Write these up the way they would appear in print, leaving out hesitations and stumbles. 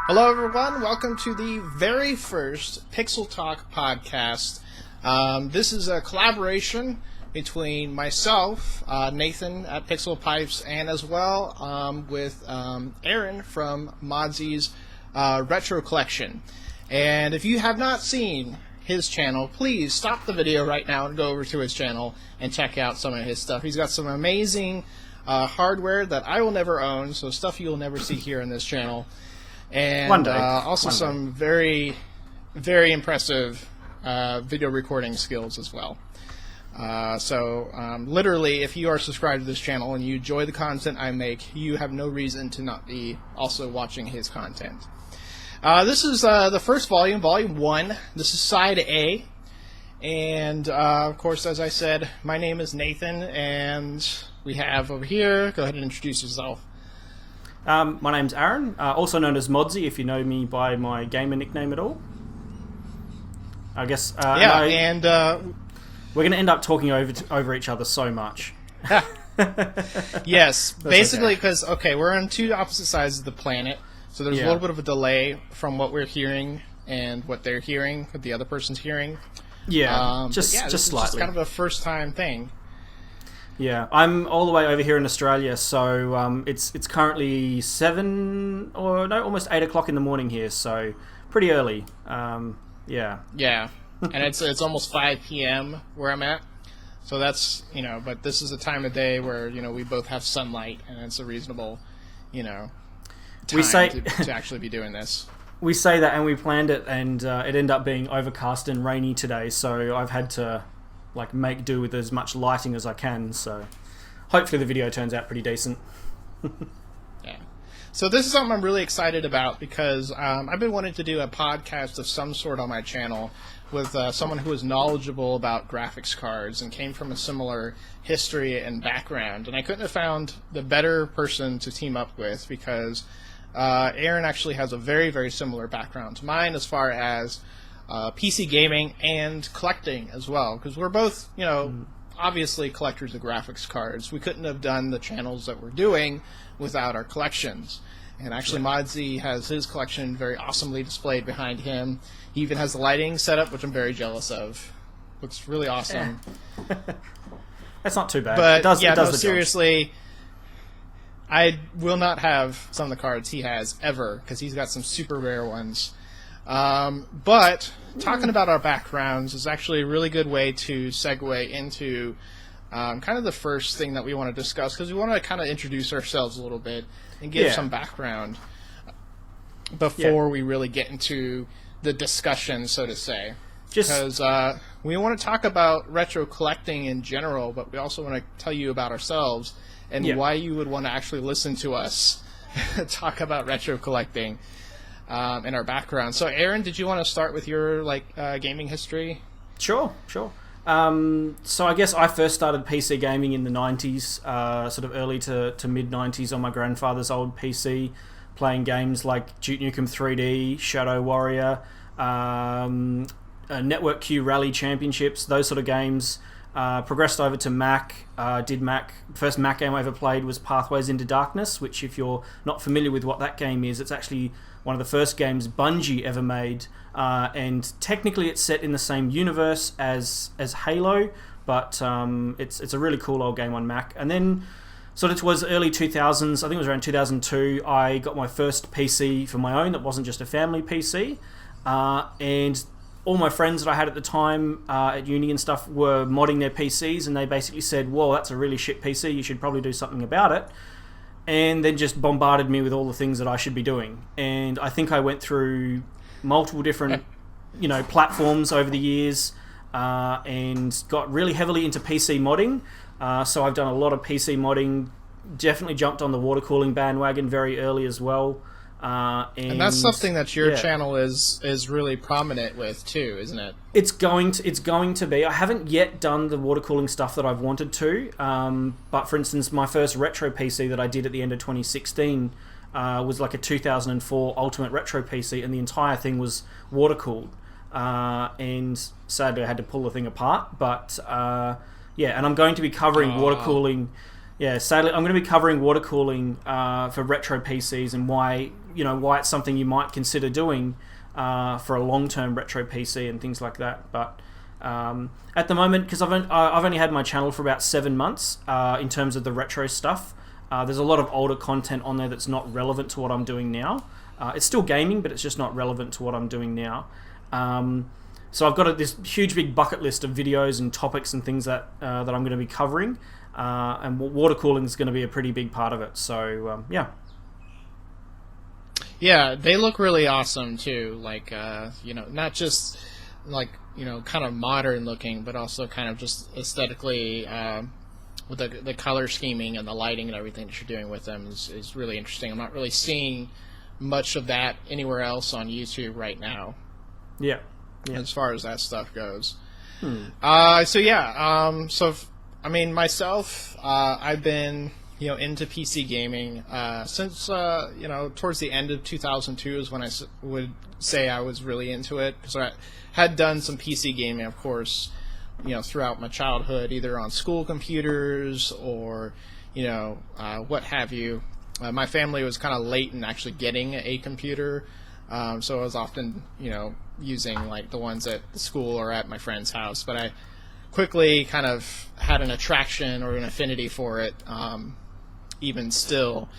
Hello everyone, welcome to the very first Pixel Talk podcast. This is a collaboration between myself, Nathan at PixelPipes, and as well with Aaron from Modzy's Retro Collection. And if you have not seen his channel, please stop the video right now and go over to his channel and check out some of his stuff. He's got some amazing hardware that I will never own, so stuff you'll never see here on this channel. And One day. Also some very, very impressive video recording skills as well. Literally, if you are subscribed to this channel and you enjoy the content I make, you have no reason to not be also watching his content. This is the first volume, Volume 1. This is Side A. And, of course, as I said, my name is Nathan, and we have over here, go ahead and introduce yourself. My name's Aaron, also known as Modzy, if you know me by my gamer nickname at all. I guess. We're going to end up talking over each other so much. Yes, basically because we're on two opposite sides of the planet, so there's a little bit of a delay from what we're hearing and what they're hearing, what the other person's hearing. Yeah, just this is slightly. Just kind of a first time thing. Yeah, I'm all the way over here in Australia, so it's currently almost 8 o'clock in the morning here, so pretty early. Yeah, and it's almost 5 p.m. where I'm at, so that's but this is a time of day where we both have sunlight, and it's a reasonable time to actually be doing this. We say that, and we planned it, and it ended up being overcast and rainy today, so I've had to make do with as much lighting as I can, so hopefully the video turns out pretty decent. Yeah. So this is something I'm really excited about because I've been wanting to do a podcast of some sort on my channel with someone who is knowledgeable about graphics cards and came from a similar history and background, and I couldn't have found the better person to team up with because Aaron actually has a very, very similar background to mine as far as PC gaming and collecting as well, because we're both, obviously collectors of graphics cards. We couldn't have done the channels that we're doing without our collections. And actually, Modzy has his collection very awesomely displayed behind him. He even has the lighting set up, which I'm very jealous of. Looks really awesome. That's not too bad. But it does seriously, I will not have some of the cards he has ever, because he's got some super rare ones. But talking about our backgrounds is actually a really good way to segue into kind of the first thing that we want to discuss, because we want to kind of introduce ourselves a little bit and give some background before we really get into the discussion, so to say. Because we want to talk about retro collecting in general, but we also want to tell you about ourselves and why you would want to actually listen to us talk about retro collecting. In our background. So, Aaron, did you want to start with your gaming history? Sure. So I guess I first started PC gaming in the 90s, sort of early to mid 90s on my grandfather's old PC, playing games like Duke Nukem 3D, Shadow Warrior, Network Q Rally Championships, those sort of games. Progressed over to Mac, first Mac game I ever played was Pathways into Darkness, which if you're not familiar with what that game is, it's actually one of the first games Bungie ever made, and technically it's set in the same universe as Halo, but it's a really cool old game on Mac. And then sort of towards early 2000s, I think it was around 2002, I got my first PC for my own that wasn't just a family PC, and all my friends that I had at the time at uni and stuff were modding their PCs, and they basically said, "Whoa, that's a really shit PC, you should probably do something about it." And then just bombarded me with all the things that I should be doing. And I think I went through multiple different platforms over the years, and got really heavily into PC modding. So I've done a lot of PC modding definitely jumped on the water cooling bandwagon very early as well. And that's something that your yeah. channel is really prominent with too, isn't it? It's going to be. I haven't yet done the water cooling stuff that I've wanted to. But for instance, my first retro PC that I did at the end of 2016 was like a 2004 Ultimate Retro PC, and the entire thing was water cooled. And sadly, I had to pull the thing apart. But yeah, and I'm going to be covering water cooling. Yeah, sadly, I'm going to be covering water cooling for retro PCs and why it's something you might consider doing for a long-term retro PC and things like that. But at the moment, because I've only had my channel for about 7 months in terms of the retro stuff, there's a lot of older content on there that's not relevant to what I'm doing now. It's still gaming, but it's just not relevant to what I'm doing now. So I've got this huge big bucket list of videos and topics and things that I'm going to be covering. And water cooling is going to be a pretty big part of it. So, yeah. Yeah, they look really awesome, too. Like, not just, like, kind of modern looking, but also kind of just aesthetically, with the color scheming and the lighting and everything that you're doing with them is really interesting. I'm not really seeing much of that anywhere else on YouTube right now. Yeah. As far as that stuff goes. Myself, I've been, into PC gaming since, towards the end of 2002 is when I would say I was really into it. Because I had done some PC gaming, of course, throughout my childhood, either on school computers or, what have you. My family was kind of late in actually getting a computer, so I was often, using like the ones at the school or at my friend's house. But I quickly kind of had an attraction or an affinity for it, even still.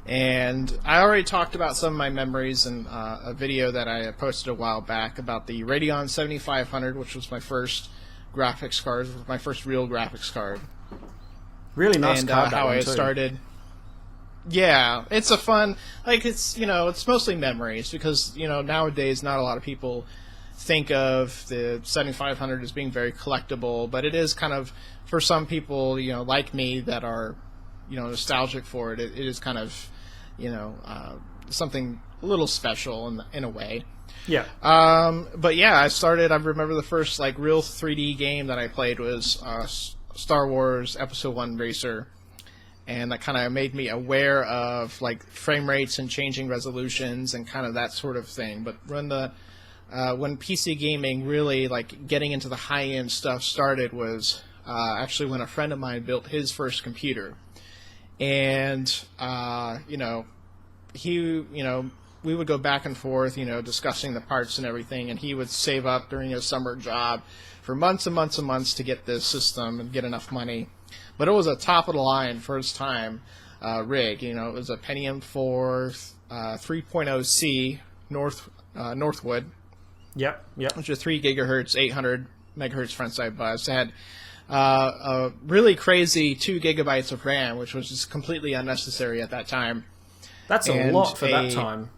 And I already talked about some of my memories in a video that I posted a while back about the Radeon 7500, which was my first graphics card, my first real graphics card. Really nice and, card. How I started. Yeah, it's a fun, it's mostly memories because, nowadays not a lot of people think of the 7500 as being very collectible, but it is kind of, for some people, like me that are, nostalgic for it, it is kind of, something a little special in a way. Yeah. But yeah, I remember the first, real 3D game that I played was Star Wars Episode 1 Racer. And that kind of made me aware of frame rates and changing resolutions and kind of that sort of thing. But when PC gaming really getting into the high end stuff started was actually when a friend of mine built his first computer, and we would go back and forth, discussing the parts and everything, and he would save up during his summer job for months and months and months to get this system and get enough money. But it was a top-of-the-line first-time rig. It was a Pentium 4 3.0C Northwood. Yep. Which is 3 gigahertz, 800 megahertz front-side bus. It had a really crazy 2 gigabytes of RAM, which was just completely unnecessary at that time. That's a lot for that time.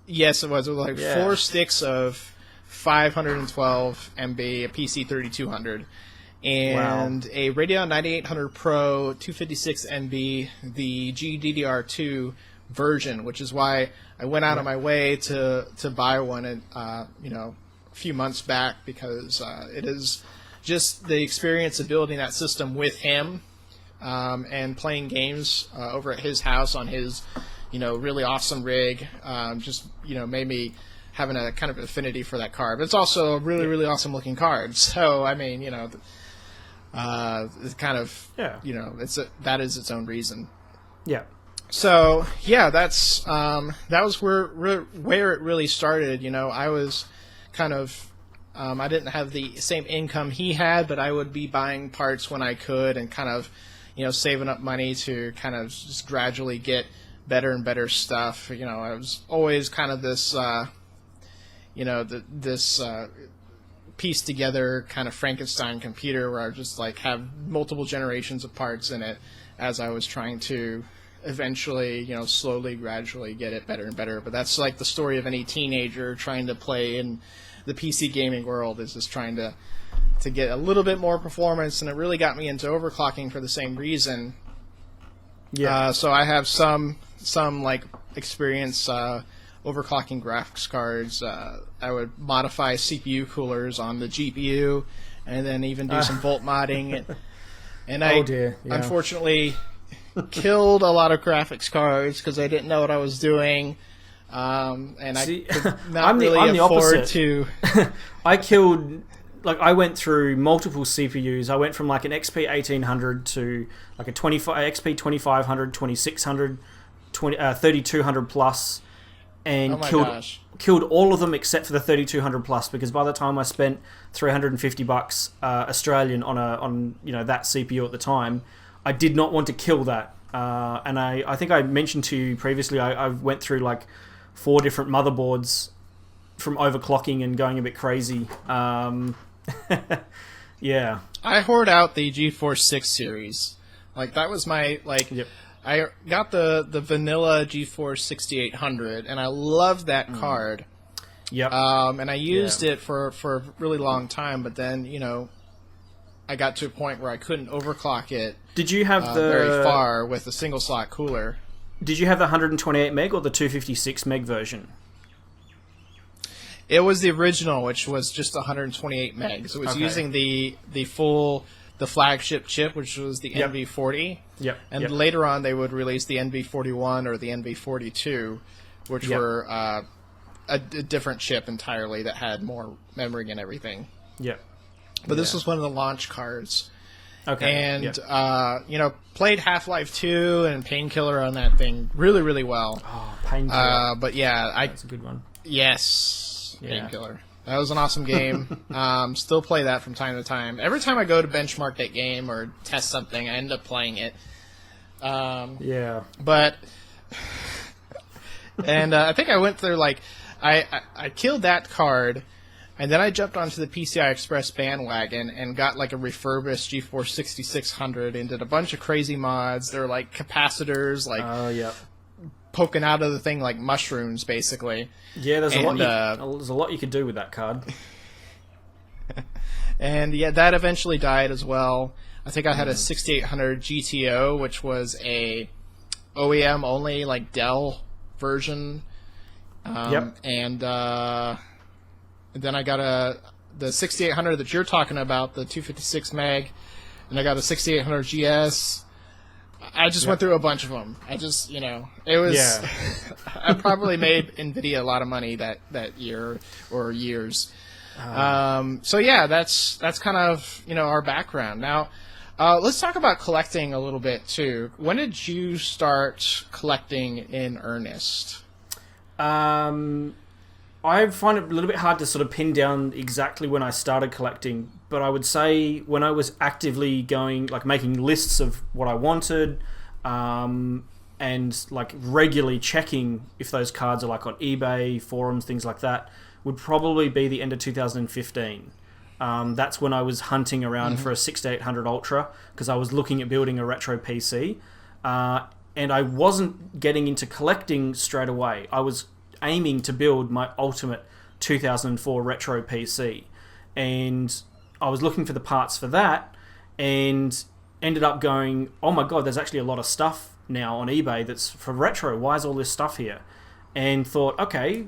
Yes, it was. It was 4 sticks of 512 MB, a PC 3200. And a Radeon 9800 Pro 256 MB, the GDDR2 version, which is why I went out of my way to buy one, a few months back, because it is just the experience of building that system with him and playing games over at his house on his, really awesome rig. Made me having a kind of affinity for that card. But it's also a really, really awesome looking card. So I mean, it's kind of that is its own reason. Yeah. So yeah, that was where it really started. I was kind of I didn't have the same income he had, but I would be buying parts when I could and kind of saving up money to kind of just gradually get better and better stuff. I was always kind of this this piece together kind of Frankenstein computer where I just have multiple generations of parts in it as I was trying to eventually, slowly, gradually get it better and better. But that's the story of any teenager trying to play in the PC gaming world, is just trying to get a little bit more performance. And it really got me into overclocking for the same reason. Yeah. So I have some like experience overclocking graphics cards. I would modify CPU coolers on the GPU, and then even do some volt modding. And I, Oh dear. Yeah. unfortunately, killed a lot of graphics cards because I didn't know what I was doing, and See, I could not I'm the really afford opposite. to. I went through multiple CPUs. I went from like an XP 1800 to like a XP 2500, 2600, 3200 plus, and Oh my gosh. killed all of them except for the 3200 plus, because by the time I spent $350 Australian on that CPU at the time, I did not want to kill that. And I think I mentioned to you previously, I went through like 4 different motherboards from overclocking and going a bit crazy. Yeah. I hoard out the GeForce 6 series. Like that was my like. Yep. I got the vanilla GeForce 6800, and I loved that card. Yep. And I used it for a really long time, but then I got to a point where I couldn't overclock it. Did you have very far with a single slot cooler. Did you have the 128 meg or the 256 meg version? It was the original, which was just 128 megs. It was Okay. using the flagship chip, which was the Yep. NV40. Yep. And Yep. later on, they would release the NV41 or the NV42, which Yep. were a different chip entirely that had more memory and everything. Yep. But this was one of the launch cards. Okay. And, Yep. played Half-Life 2 and Painkiller on that thing really, really well. Oh, Painkiller. But yeah, That's a good one. Yes, Yeah. Painkiller. That was an awesome game. Still play that from time to time. Every time I go to benchmark that game or test something, I end up playing it. Yeah. But and I think I went through like I killed that card, and then I jumped onto the PCI Express bandwagon and got like a refurbished GeForce 6600 and did a bunch of crazy mods. There were like capacitors like Oh, yeah. poking out of the thing like mushrooms, basically. Yeah, there's And, a lot you could do with that card. And yeah, that eventually died as well. I think I had a 6800 GTO, which was a OEM only, like Dell version. Yep. And then I got the 6800 that you're talking about, the 256 meg, and I got a 6800 GS. I just went through a bunch of them. I just, it was. Yeah. I probably made Nvidia a lot of money that year or years. So yeah, that's kind of our background. Now, let's talk about collecting a little bit too. When did you start collecting in earnest? I find it a little bit hard to sort of pin down exactly when I started collecting, but I would say when I was actively going, like making lists of what I wanted, and like regularly checking if those cards are like on eBay, forums, things like that, would probably be the end of 2015. That's when I was hunting around for a 6800 Ultra because I was looking at building a retro PC, and I wasn't getting into collecting straight away. I was aiming to build my ultimate 2004 retro PC, and I was looking for the parts for that, and ended up going, oh my god, there's actually a lot of stuff now on eBay that's for retro. Why is all this stuff here? And thought, okay,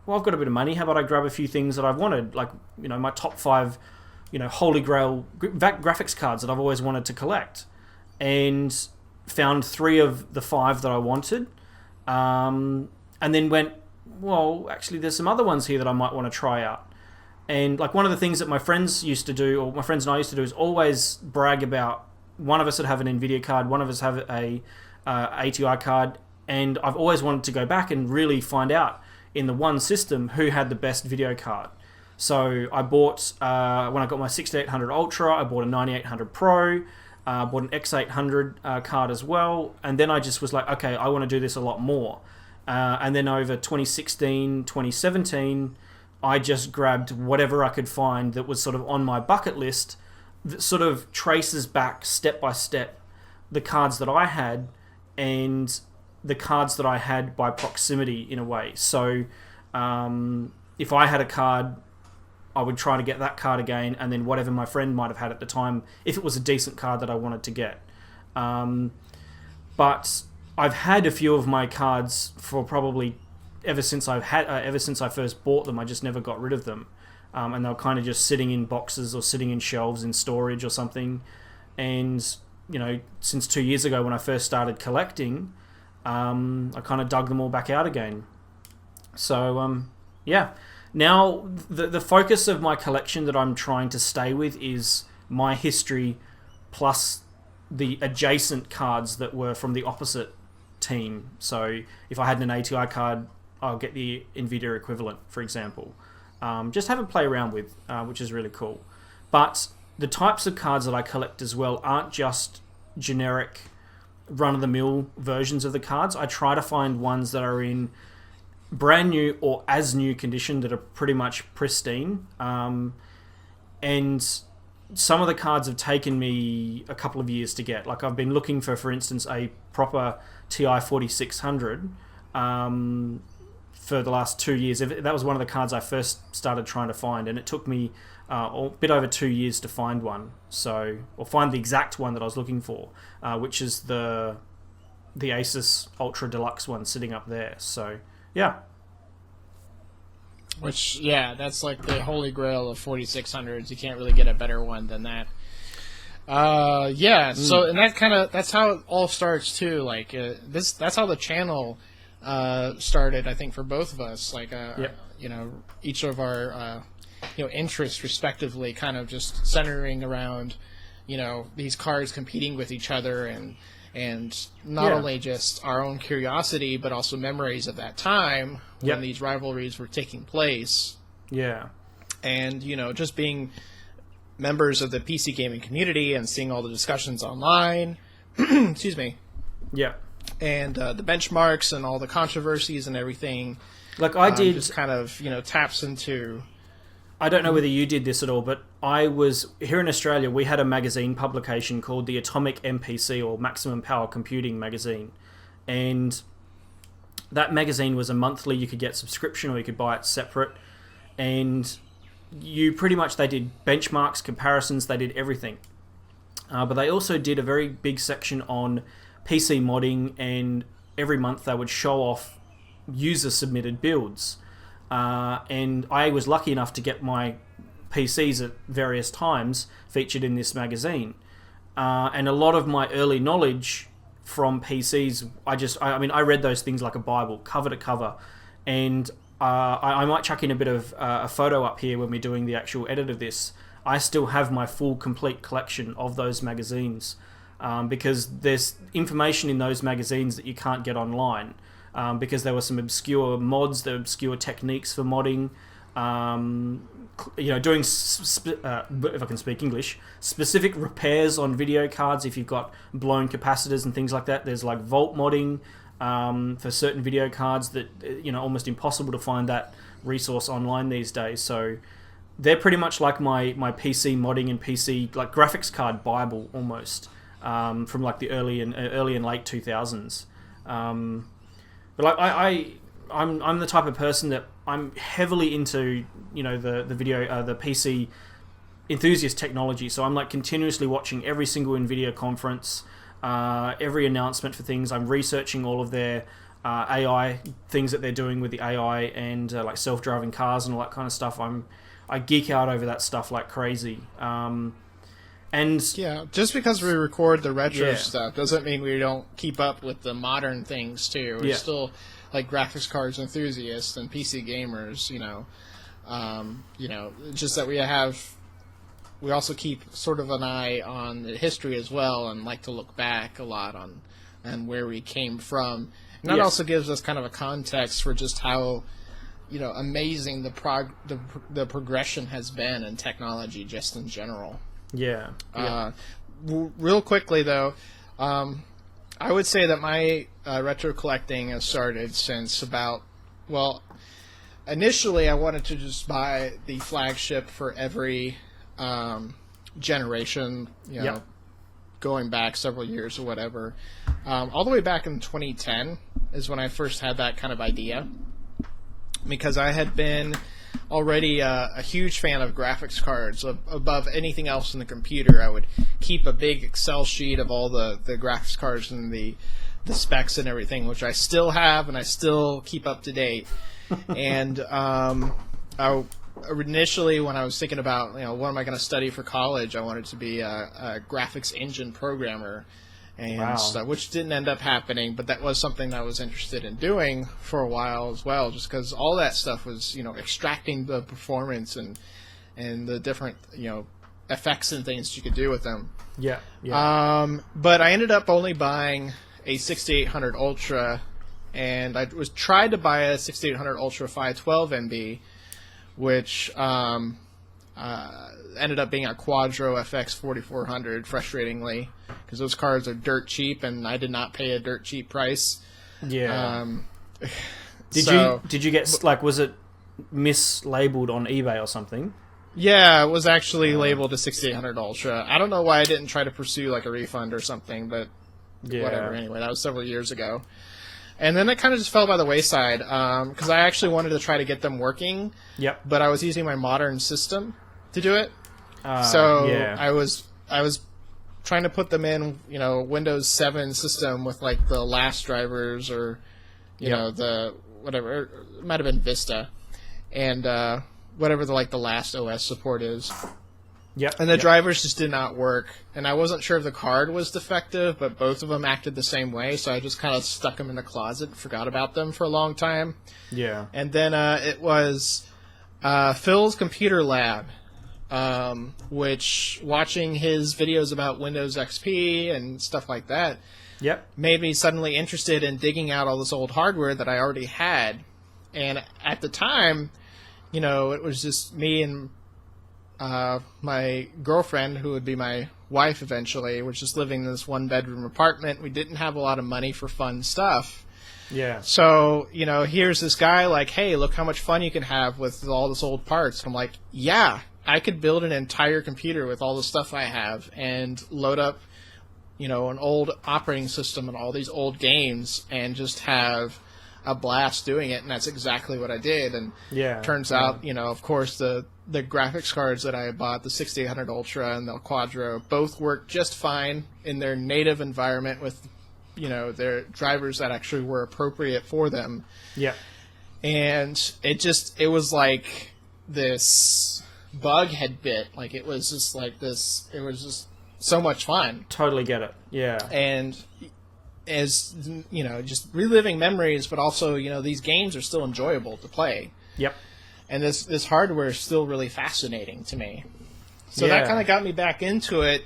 well, I've got a bit of money. How about I grab a few things that I've wanted, like my top 5, holy grail graphics cards that I've always wanted to collect, and found 3 of the 5 that I wanted, and then went, well, actually, there's some other ones here that I might want to try out. And like one of the things that my friends used to do, or my friends and I used to do, is always brag about one of us would have an Nvidia card, one of us have a ATI card, and I've always wanted to go back and really find out in the one system who had the best video card. So I bought, when I got my 6800 Ultra, I bought a 9800 Pro, bought an X800 card as well, and then I just was like, okay, I want to do this a lot more. And then over 2016, 2017, I just grabbed whatever I could find that was sort of on my bucket list that sort of traces back step by step the cards that I had and the cards that I had by proximity in a way. So if I had a card, I would try to get that card again, and then whatever my friend might have had at the time, if it was a decent card that I wanted to get. But but I've had a few of my cards for probably ever since I first bought them. I just never got rid of them, and they were kind of just sitting in boxes or sitting in shelves in storage or something. And since 2 years ago when I first started collecting, I kind of dug them all back out again. So yeah. Now the focus of my collection that I'm trying to stay with is my history plus the adjacent cards that were from the opposite team. So if I had an ATI card, I'll get the NVIDIA equivalent, for example. Just have a play around with, which is really cool. But the types of cards that I collect as well aren't just generic run-of-the-mill versions of the cards. I try to find ones that are in brand new or as new condition that are pretty much pristine. And some of the cards have taken me a couple of years to get. Like I've been looking for instance, a proper TI 4600 for the last 2 years. That was one of the cards I first started trying to find, and it took me a bit over 2 years to find one. Or find the exact one that I was looking for, which is the Asus Ultra Deluxe one sitting up there. So yeah. Which, yeah, that's like the holy grail of 4600s. You can't really get a better one than that. Yeah, so, and that's how it all starts, too. Like, that's how the channel started, I think, for both of us. Like, yep. Each of our, interests, respectively, kind of just centering around, these cards competing with each other and not only just our own curiosity, but also memories of that time when these rivalries were taking place. Yeah. And, just being members of the PC gaming community and seeing all the discussions online. Excuse me. Yeah. And the benchmarks and all the controversies and everything. Like I did... just kind of, taps into... I don't know whether you did this at all, but here in Australia, we had a magazine publication called the Atomic MPC, or Maximum Power Computing magazine. And that magazine was a monthly, you could get subscription or you could buy it separate. And they did benchmarks, comparisons, they did everything. But they also did a very big section on PC modding, and every month they would show off user-submitted builds. And I was lucky enough to get my PCs at various times featured in this magazine. And a lot of my early knowledge from PCs, I read those things like a Bible, cover to cover. And I might chuck in a bit of a photo up here when we're doing the actual edit of this. I still have my full, complete collection of those magazines, because there's information in those magazines that you can't get online. Because there were some obscure mods, the obscure techniques for modding, doing, if I can speak English, specific repairs on video cards if you've got blown capacitors and things like that. There's like volt modding for certain video cards that, almost impossible to find that resource online these days. So they're pretty much like my PC modding and PC like graphics card Bible almost, from like the early and late 2000s. But like I'm the type of person that I'm heavily into, the PC enthusiast technology. So I'm like continuously watching every single NVIDIA conference, every announcement for things. I'm researching all of their AI things that they're doing with the AI and like self-driving cars and all that kind of stuff. I geek out over that stuff like crazy. And yeah, just because we record the retro stuff doesn't mean we don't keep up with the modern things too. We're still like graphics cards enthusiasts and PC gamers, just that we also keep sort of an eye on the history as well, and like to look back a lot on where we came from. And that also gives us kind of a context for just how amazing the progression has been in technology just in general. Yeah. Real quickly, though, I would say that my retro collecting has started since initially I wanted to just buy the flagship for every generation, going back several years or whatever. All the way back in 2010 is when I first had that kind of idea, because I had been already a huge fan of graphics cards. Above anything else in the computer, I would keep a big Excel sheet of all the graphics cards in the the specs and everything, which I still have and I still keep up to date. And initially, when I was thinking about, what am I going to study for college, I wanted to be a graphics engine programmer, and stuff, which didn't end up happening. But that was something that I was interested in doing for a while as well, just because all that stuff was, extracting the performance and the different, effects and things you could do with them. Yeah. But I ended up only buying a 6800 Ultra, and I tried to buy a 6800 Ultra 512 MB, which ended up being a Quadro FX 4400, frustratingly, because those cards are dirt cheap, and I did not pay a dirt cheap price. Yeah. Did you get, was it mislabeled on eBay or something? Yeah, it was actually labeled a 6800 Ultra. I don't know why I didn't try to pursue a refund or something, but whatever. Anyway, that was several years ago. And then it kind of just fell by the wayside, because I actually wanted to try to get them working. Yep. But I was using my modern system to do it. I was trying to put them in, Windows 7 system with the last drivers, or the whatever, it might have been Vista, and whatever the last OS support is. Yep. And the drivers just did not work, and I wasn't sure if the card was defective, but both of them acted the same way, so I just kind of stuck them in the closet and forgot about them for a long time. Yeah. And then it was Phil's Computer Lab, which, watching his videos about Windows XP and stuff like that, made me suddenly interested in digging out all this old hardware that I already had. And at the time, it was just me and my girlfriend, who would be my wife eventually, was just living in this one-bedroom apartment. We didn't have a lot of money for fun stuff. Yeah. So, here's this guy hey, look how much fun you can have with all this old parts. I'm like, yeah, I could build an entire computer with all the stuff I have and load up, an old operating system and all these old games and just have a blast doing it. And that's exactly what I did. And turns out, of course, the graphics cards that I bought, the 6800 Ultra and the Quadro, both work just fine in their native environment with, their drivers that actually were appropriate for them. Yeah. And it was like this bug had bit. It was just it was just so much fun. Totally get it. Yeah. And as, just reliving memories, but also, these games are still enjoyable to play. Yep. And this hardware is still really fascinating to me. So that kind of got me back into it.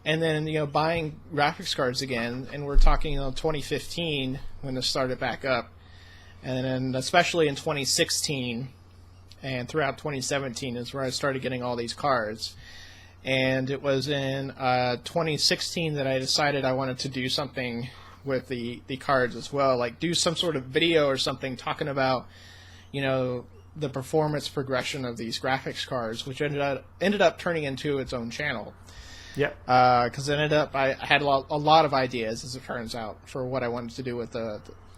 And then, buying graphics cards again. And we're talking, 2015 when this started back up. And then especially in 2016 and throughout 2017 is where I started getting all these cards. And it was in 2016 that I decided I wanted to do something with the cards as well. Do some sort of video or something talking about, the performance progression of these graphics cards, which ended up turning into its own channel. Yep. Because I had a lot of ideas, as it turns out, for what I wanted to do with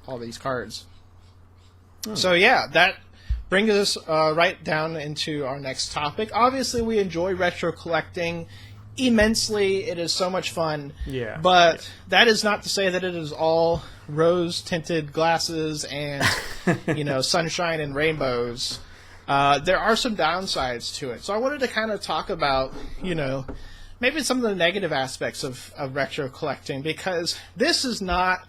all these cards. So that brings us right down into our next topic. Obviously, we enjoy retro collecting immensely. It is so much fun. Yeah. But that is not to say that it is all rose-tinted glasses and sunshine and rainbows. There are some downsides to it. So I wanted to kind of talk about maybe some of the negative aspects of retro collecting, because this is not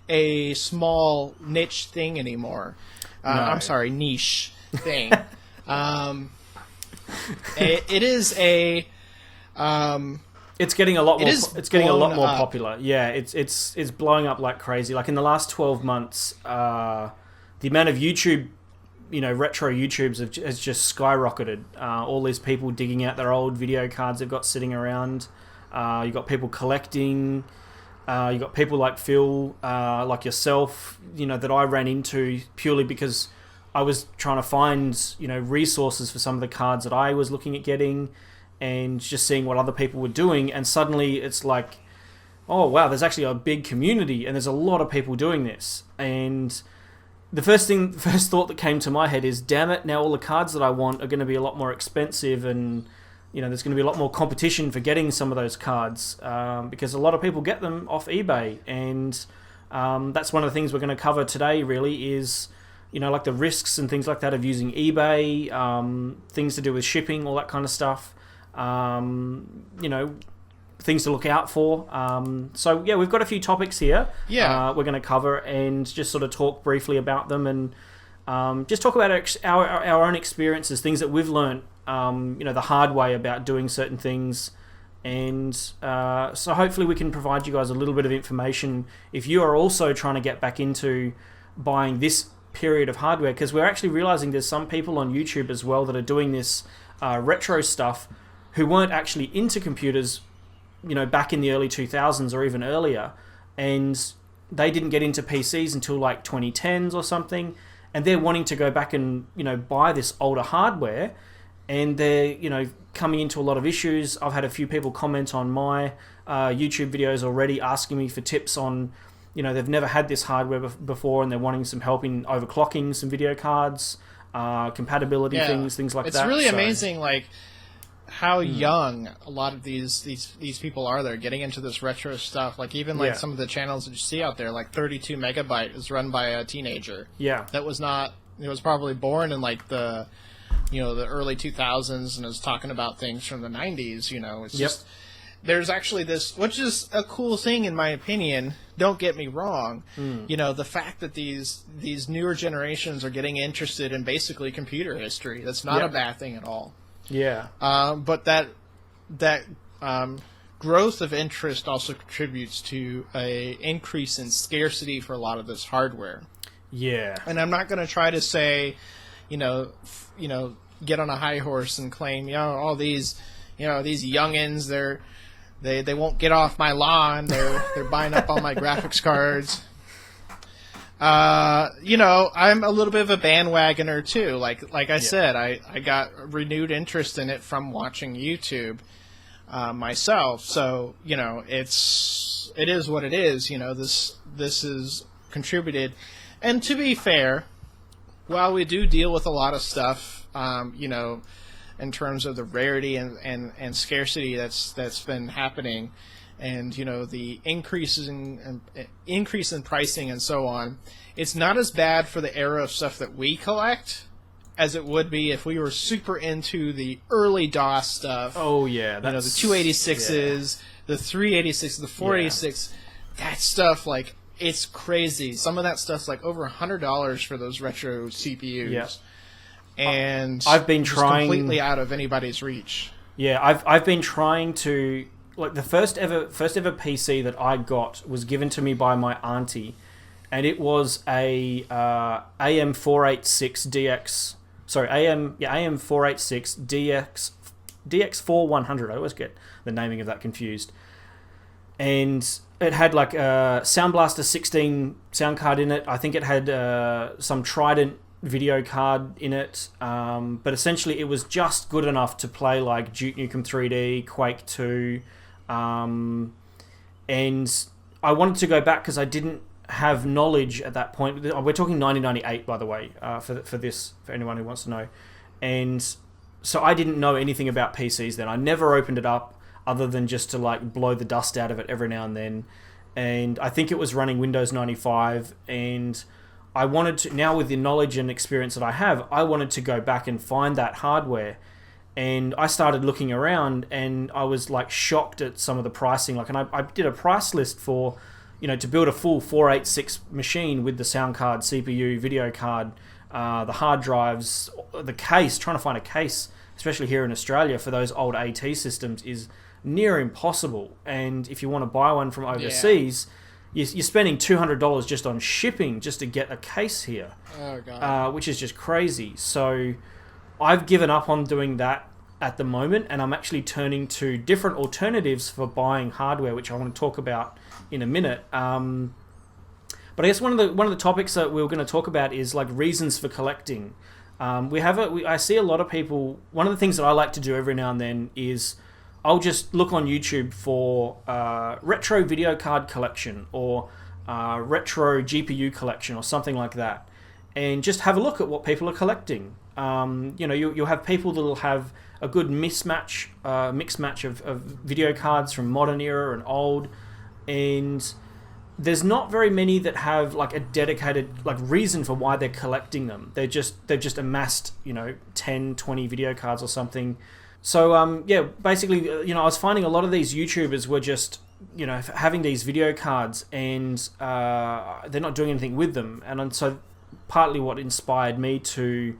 a small niche thing anymore. No. I'm sorry, niche thing. It is a. It's getting a lot more. It's getting a lot more up. popular. Yeah, it's blowing up like crazy. In the last 12 months, the amount of YouTube, retro YouTubes has just skyrocketed. All these people digging out their old video cards they've got sitting around. You've got people collecting. You've got people like Phil, like yourself, that I ran into purely because I was trying to find, resources for some of the cards that I was looking at getting, and just seeing what other people were doing. And suddenly it's like, oh, wow, there's actually a big community and there's a lot of people doing this. And the first thought that came to my head is, damn it, now all the cards that I want are going to be a lot more expensive, and there's going to be a lot more competition for getting some of those cards, because a lot of people get them off eBay, and That's one of the things we're going to cover today, really, is, like the risks and things like that of using eBay, things to do with shipping, all that kind of stuff, things to look out for. So, yeah, we've got a few topics here we're going to cover and just sort of talk briefly about them and just talk about our own experiences, things that we've learned, the hard way about doing certain things. And so hopefully we can provide you guys a little bit of information if you are also trying to get back into buying this period of hardware, because we're actually realizing there's some people on YouTube as well that are doing this retro stuff who weren't actually into computers, back in the early 2000s or even earlier, and they didn't get into PCs until like 2010s or something, and they're wanting to go back and buy this older hardware, and they're coming into a lot of issues. I've had a few people comment on my YouTube videos already asking me for tips on, they've never had this hardware before and they're wanting some help in overclocking some video cards, compatibility things like that. It's really amazing, like how young a lot of these people are. They're getting into this retro stuff. Like even like some of the channels that you see out there, like 32 Megabyte is run by a teenager. Yeah, that was not. It was probably born in like the early 2000s and is talking about things from the 90s. It's just there's actually this, which is a cool thing in my opinion. Don't get me wrong. The fact that these newer generations are getting interested in basically computer history. That's not a bad thing at all. Yeah. But that growth of interest also contributes to a increase in scarcity for a lot of this hardware. Yeah. And I'm not going to try to say, get on a high horse and claim, all these, these youngins, they won't get off my lawn. They're buying up all my graphics cards. I'm a little bit of a bandwagoner too. Like I said, I got renewed interest in it from watching YouTube myself. So it is what it is. This is contributed, and to be fair, while we do deal with a lot of stuff, in terms of the rarity and scarcity that's been happening. And the increase in pricing and so on, it's not as bad for the era of stuff that we collect as it would be if we were super into the early DOS stuff. Oh yeah, the 286s, the 386, the 486, that stuff, like, it's crazy. Some of that stuff's like over $100 for those retro CPUs. Yeah. And I've been trying completely out of anybody's reach. Yeah, I've been trying to. Like the first ever PC that I got was given to me by my auntie, and it was a AM486 DX4100. I always get the naming of that confused. And it had like a Sound Blaster 16 sound card in it. I think it had some Trident video card in it, but essentially it was just good enough to play like Duke Nukem 3D, Quake 2. And I wanted to go back because I didn't have knowledge at that point. We're talking 1998, by the way, for anyone who wants to know. And so I didn't know anything about PCs then. I never opened it up other than just to like blow the dust out of it every now and then. And I think it was running Windows 95. And I wanted to, now with the knowledge and experience that I have, I wanted to go back and find that hardware. And I started looking around, and I was like shocked at some of the pricing. Like, and I did a price list for, to build a full 486 machine with the sound card, CPU, video card, the hard drives, the case. Trying to find a case, especially here in Australia, for those old AT systems is near impossible. And if you want to buy one from overseas, you're spending $200 just on shipping just to get a case here. Oh God! Which is just crazy. So I've given up on doing that at the moment, and I'm actually turning to different alternatives for buying hardware, which I want to talk about in a minute. But I guess one of the topics that we were going to talk about is like reasons for collecting. I see a lot of people. One of the things that I like to do every now and then is I'll just look on YouTube for retro video card collection or retro GPU collection or something like that, and just have a look at what people are collecting. You'll have people that'll have a good mixed match of video cards from modern era and old, and there's not very many that have like a dedicated like reason for why they're collecting them. They've just amassed 10, 20 video cards or something. So yeah, basically I was finding a lot of these YouTubers were just having these video cards and they're not doing anything with them. And so partly what inspired me to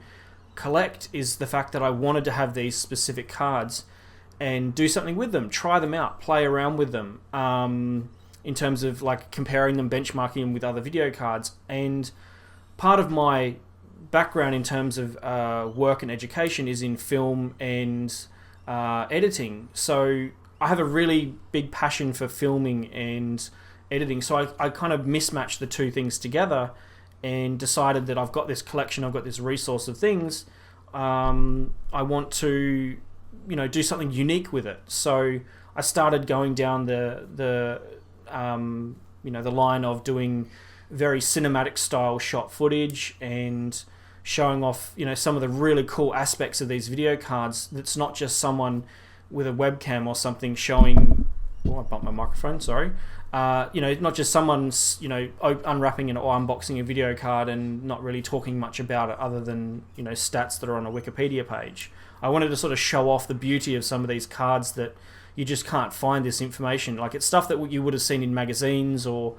collect is the fact that I wanted to have these specific cards and do something with them, try them out, play around with them, in terms of like comparing them, benchmarking them with other video cards. And part of my background in terms of work and education is in film and editing. So I have a really big passion for filming and editing. So I kind of mismatched the two things together and decided that I've got this collection, I've got this resource of things. I want to do something unique with it. So I started going down the line of doing very cinematic style shot footage and showing off some of the really cool aspects of these video cards. That's not just someone with a webcam or something showing. Oh, I bumped my microphone. Sorry. Not just someone's unwrapping or unboxing a video card and not really talking much about it other than stats that are on a Wikipedia page. I wanted to sort of show off the beauty of some of these cards that you just can't find this information. Like it's stuff that you would have seen in magazines or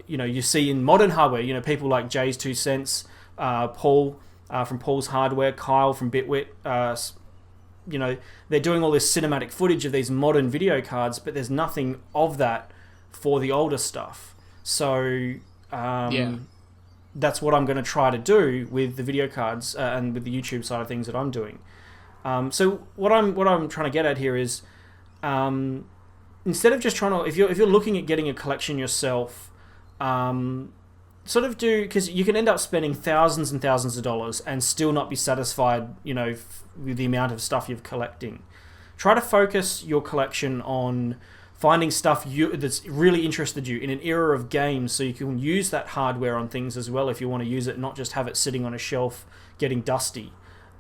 you see in modern hardware. People like Jay's 2 Cents, Paul from Paul's Hardware, Kyle from Bitwit. They're doing all this cinematic footage of these modern video cards, but there's nothing of that for the older stuff. So that's what I'm going to try to do with the video cards and with the YouTube side of things that I'm doing. So what I'm trying to get at here is instead of just trying to, if you're looking at getting a collection yourself, sort of do, because you can end up spending thousands and thousands of dollars and still not be satisfied, with the amount of stuff you're collecting. Try to focus your collection on finding stuff that's really interested you in an era of games, so you can use that hardware on things as well if you want to use it, not just have it sitting on a shelf getting dusty.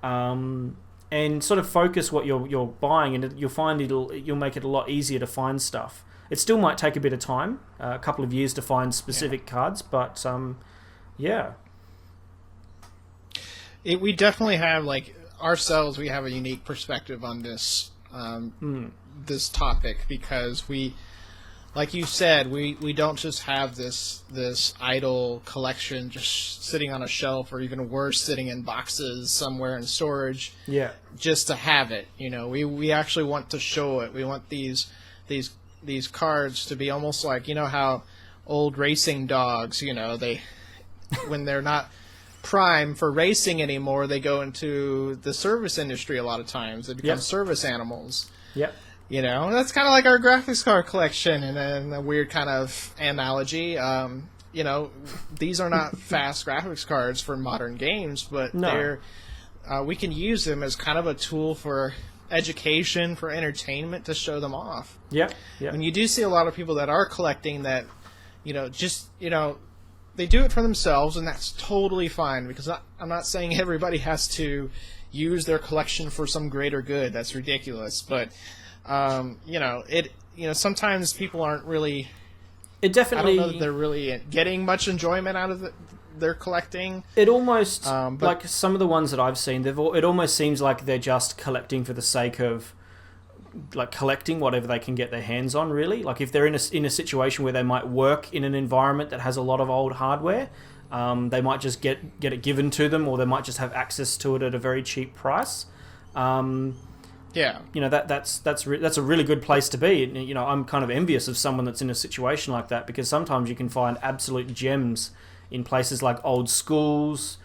And sort of focus what you're buying, and you'll find you'll make it a lot easier to find stuff. It still might take a bit of time, a couple of years to find specific cards, but yeah. We definitely have, like, ourselves, we have a unique perspective on this this topic, because we, like you said, we don't just have this idle collection just sitting on a shelf, or even worse, sitting in boxes somewhere in storage, just to have it. We actually want to show it. We want these cards to be almost like, how old racing dogs, they when they're not prime for racing anymore, they go into the service industry a lot of times. They become service animals. Yep. That's kind of like our graphics card collection, and then a weird kind of analogy. These are not fast graphics cards for modern games, but they're we can use them as kind of a tool for education, for entertainment, to show them off. Yeah. And you do see a lot of people that are collecting that, they do it for themselves, and that's totally fine, because I'm not saying everybody has to use their collection for some greater good. That's ridiculous. But sometimes people aren't really. It definitely. I don't know that they're really getting much enjoyment out of their collecting. It almost, like some of the ones that I've seen, it almost seems like they're just collecting for the sake of, like, collecting whatever they can get their hands on, really. Like, if they're in a situation where they might work in an environment that has a lot of old hardware, they might just get it given to them, or they might just have access to it at a very cheap price. That's a really good place to be. I'm kind of envious of someone that's in a situation like that, because sometimes you can find absolute gems in places like old schools,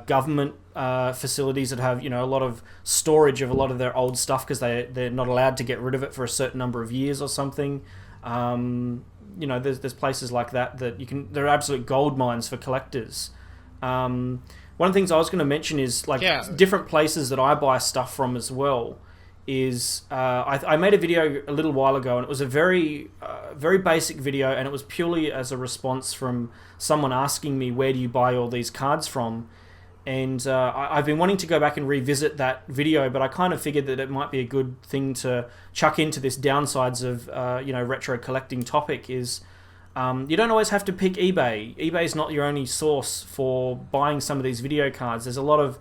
government facilities that have a lot of storage of a lot of their old stuff, because they're not allowed to get rid of it for a certain number of years or something. There's places like that they're absolute gold mines for collectors. One of the things I was going to mention is different places that I buy stuff from as well. Is I made a video a little while ago, and it was a very basic video, and it was purely as a response from someone asking me, where do you buy all these cards from? And I've been wanting to go back and revisit that video, but I kind of figured that it might be a good thing to chuck into this downsides of retro collecting topic. Is You don't always have to pick eBay. eBay is not your only source for buying some of these video cards. There's a lot of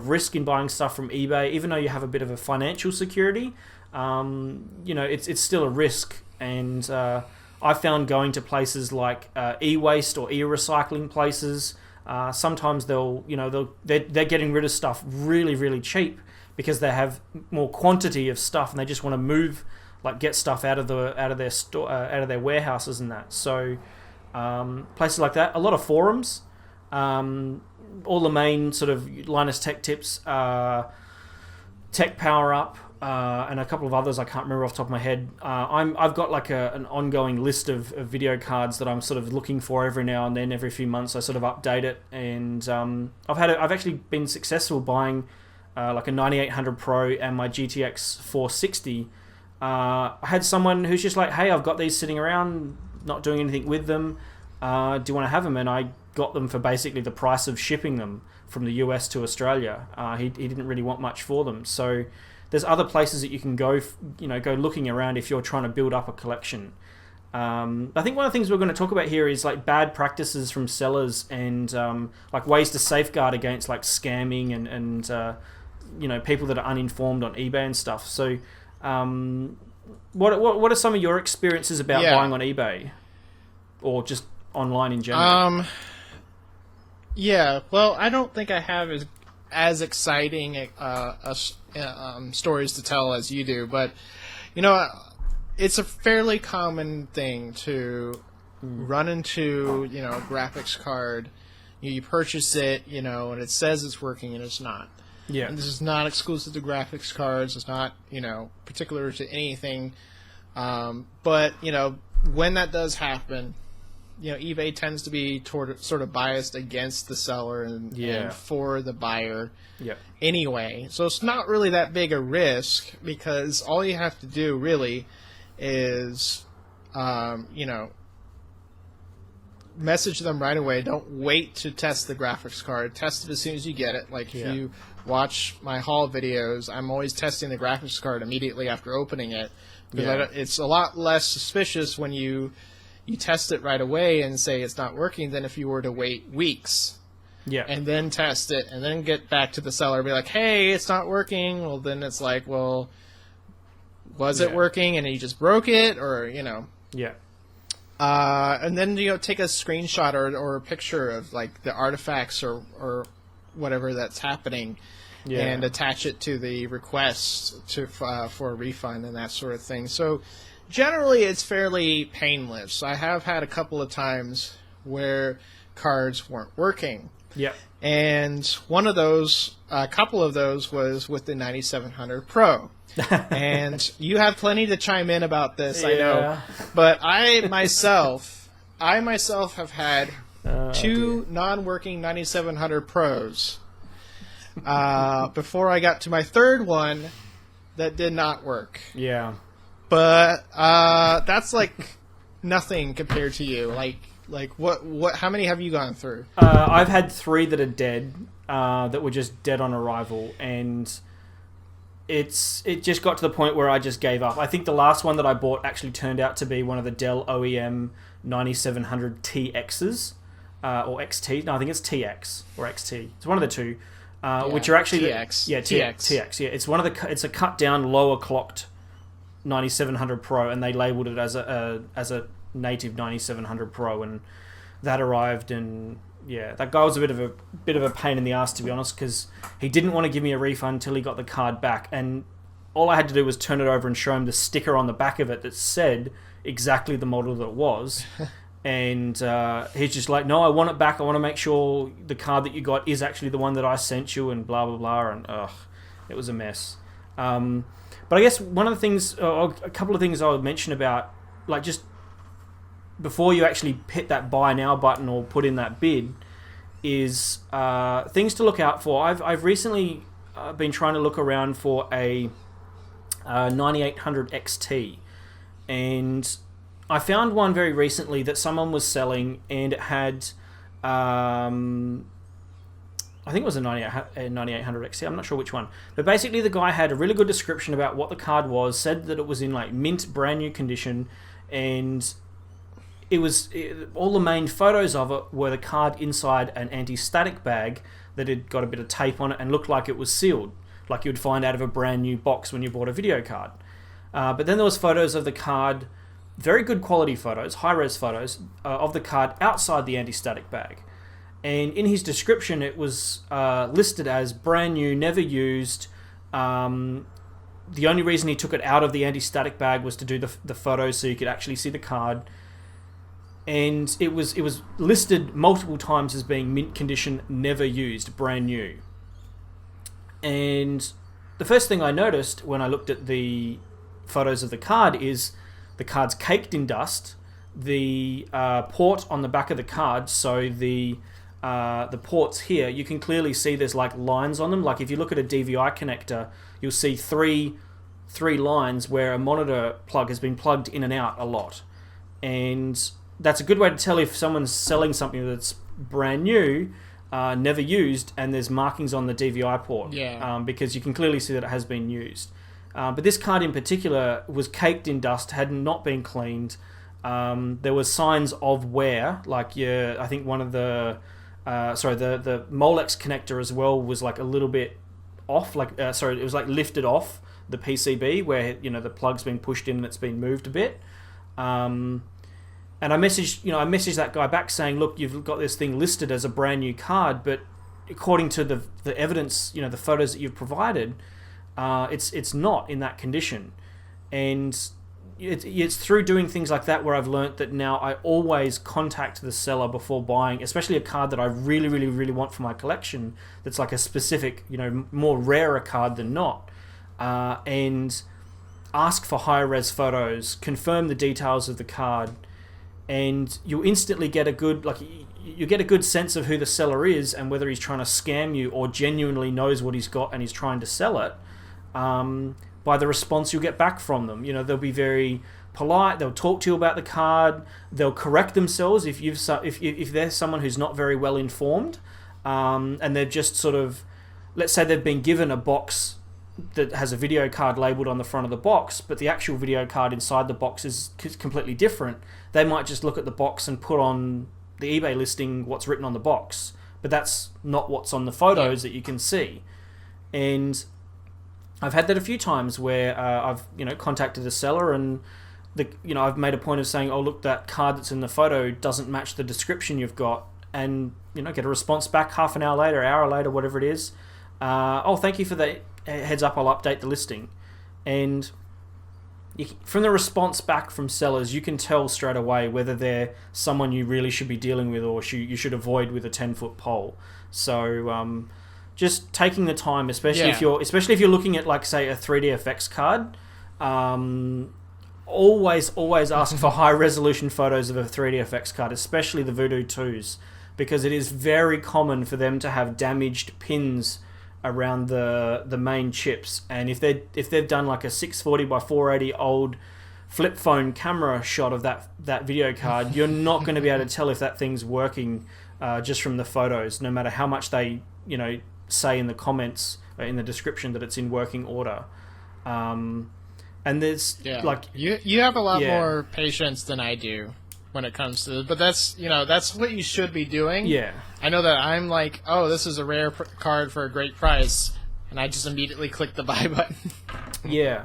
risk in buying stuff from eBay, even though you have a bit of a financial security. It's still a risk, and I found going to places like e-waste or e-recycling places. Sometimes they're getting rid of stuff really, really cheap because they have more quantity of stuff, and they just want to move, like, get stuff out of their store, out of their warehouses and that. So places like that, a lot of forums, all the main sort of Linus Tech Tips, Tech Power Up, and a couple of others I can't remember off the top of my head. I've got like an ongoing list of video cards that I'm sort of looking for every now and then. Every few months I sort of update it, and I've actually been successful buying like a 9800 Pro and my GTX 460. I had someone who's just like, hey, I've got these sitting around, not doing anything with them. Do you want to have them? And I got them for basically the price of shipping them from the US to Australia. He didn't really want much for them. So there's other places that you can go, go looking around if you're trying to build up a collection. I think one of the things we're going to talk about here is like bad practices from sellers and like ways to safeguard against like scamming and people that are uninformed on eBay and stuff. So what are some of your experiences about buying on eBay or just online in general? Yeah, well, I don't think I have as exciting stories to tell as you do, but it's a fairly common thing to run into a graphics card. You purchase it, and it says it's working and it's not. Yeah. And this is not exclusive to graphics cards. It's not particular to anything. But when that does happen, eBay tends to be sort of biased against the seller and for the buyer anyway. So it's not really that big a risk because all you have to do really is, message them right away. Don't wait to test the graphics card. Test it as soon as you get it. Like if you watch my haul videos, I'm always testing the graphics card immediately after opening it because it's a lot less suspicious when you test it right away and say it's not working than if you were to wait weeks and then test it and then get back to the seller and be like, hey, it's not working. Well, then it's like, well, was it working and you just broke it or, and then, take a screenshot or a picture of like the artifacts or whatever that's happening and attach it to the request for a refund and that sort of thing. So generally, it's fairly painless. I have had a couple of times where cards weren't working. Yeah. And a couple of those was with the 9700 Pro. And you have plenty to chime in about this, I know. But I myself have had two non-working 9700 Pros before I got to my third one that did not work. Yeah. But that's like nothing compared to you. Like what? How many have you gone through? I've had 3 that are dead, that were just dead on arrival, and it just got to the point where I just gave up. I think the last one that I bought actually turned out to be one of the Dell OEM 9700 TXs or XT. No, I think it's TX or XT. It's one of the two, which are actually TX. TX. Yeah, it's a cut down, lower clocked 9700 Pro, and they labeled it as a native 9700 Pro, and that arrived, and that guy was a bit of a pain in the ass, to be honest, because he didn't want to give me a refund until he got the card back, and all I had to do was turn it over and show him the sticker on the back of it that said exactly the model that it was. And he's just like, no, I want it back. I want to make sure the card that you got is actually the one that I sent you, and blah blah blah, and it was a mess. But I guess one of the things, a couple of things I would mention about, like, just before you actually hit that buy now button or put in that bid, is things to look out for. I've recently been trying to look around for a 9800 XT, and I found one very recently that someone was selling, and it had, I think it was a 9800 XT, I'm not sure which one. But basically the guy had a really good description about what the card was, said that it was in like mint brand new condition, and all the main photos of it were the card inside an anti-static bag that had got a bit of tape on it and looked like it was sealed, like you would find out of a brand new box when you bought a video card. But then there was photos of the card, very good quality photos, high-res photos of the card outside the anti-static bag. And in his description, it was listed as brand new, never used. The only reason he took it out of the anti-static bag was to do the photos so you could actually see the card. And it was listed multiple times as being mint condition, never used, brand new. And the first thing I noticed when I looked at the photos of the card is the card's caked in dust. The port on the back of the card, so the ports here, you can clearly see there's like lines on them. Like if you look at a DVI connector, you'll see three lines where a monitor plug has been plugged in and out a lot. And that's a good way to tell if someone's selling something that's brand new, never used, and there's markings on the DVI port. Yeah. Because you can clearly see that it has been used. But this card in particular was caked in dust, had not been cleaned. There was signs of wear, like I think one of the Molex connector as well was like a little bit off, it was like lifted off the PCB where the plug's been pushed in and it's been moved a bit. And I messaged that guy back saying, look, you've got this thing listed as a brand new card, but according to the evidence, the photos that you've provided, it's not in that condition. And it's through doing things like that where I've learnt that now I always contact the seller before buying, especially a card that I really, really, really want for my collection, that's like a specific, more rarer card than not, and ask for high-res photos, confirm the details of the card, and you'll instantly get a good sense of who the seller is and whether he's trying to scam you or genuinely knows what he's got and he's trying to sell it, by the response you'll get back from them. They'll be very polite, they'll talk to you about the card, they'll correct themselves if they're someone who's not very well informed, and they've just sort of, let's say they've been given a box that has a video card labeled on the front of the box, but the actual video card inside the box is completely different. They might just look at the box and put on the eBay listing what's written on the box, but that's not what's on the photos that you can see. And I've had that a few times where I've contacted a seller and I've made a point of saying, oh look, that card that's in the photo doesn't match the description you've got, and get a response back half an hour later, hour later, whatever it is. Oh, thank you for the heads up, I'll update the listing. And from the response back from sellers, you can tell straight away whether they're someone you really should be dealing with or you should avoid with a 10-foot pole. So just taking the time, especially if you're looking at, like, say, a 3DFX card, always ask for high resolution photos of a 3DFX card, especially the Voodoo 2s, because it is very common for them to have damaged pins around the main chips. And if they've done like a 640 by 480 old flip phone camera shot of that video card, you're not going to be able to tell if that thing's working just from the photos, no matter how much they say in the comments, in the description, that it's in working order. And there's you have a lot more patience than I do when it comes to, but that's what you should be doing. Yeah, I know that I'm like, oh, this is a rare card for a great price, and I just immediately click the buy button. Yeah,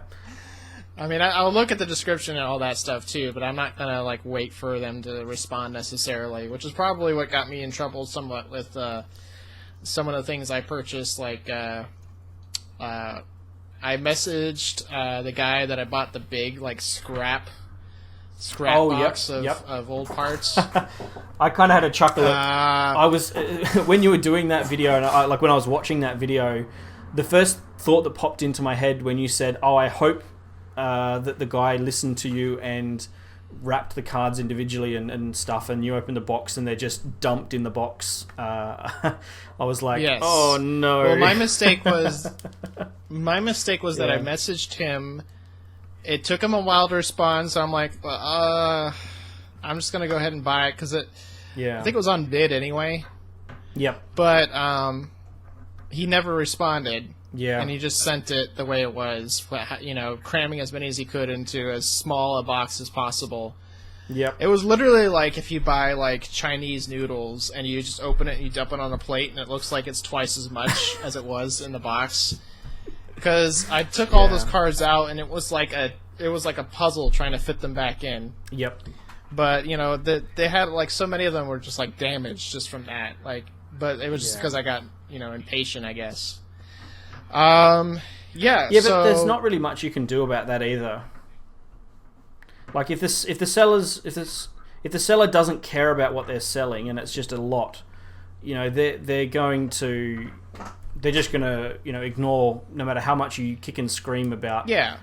I mean, I'll look at the description and all that stuff too, but I'm not gonna wait for them to respond necessarily, which is probably what got me in trouble somewhat with some of the things I purchased. I messaged the guy that I bought the big scrap box of old parts. I kind of had a chuckle. I was when you were doing that video, and when I was watching that video, the first thought that popped into my head when you said, "Oh, I hope that the guy listened to you and wrapped the cards individually and stuff, and you opened the box and they're just dumped in the box." I was like, yes. Oh no. Well, my mistake was that I messaged him. It took him a while to respond, so I'm like, I'm just gonna go ahead and buy it because I think it was on bid anyway. Yep. But he never responded. Yeah. And he just sent it the way it was, cramming as many as he could into as small a box as possible. Yep. It was literally like if you buy like Chinese noodles and you just open it and you dump it on a plate and it looks like it's twice as much as it was in the box. Because I took all those cards out and it was like a puzzle trying to fit them back in. Yep. But they had like so many of them were just like damaged just from that. Like, but it was just because I got impatient, I guess. Yeah. Yeah, but there's not really much you can do about that either. Like if the seller doesn't care about what they're selling and it's just a lot, they're just gonna ignore no matter how much you kick and scream about. Yeah.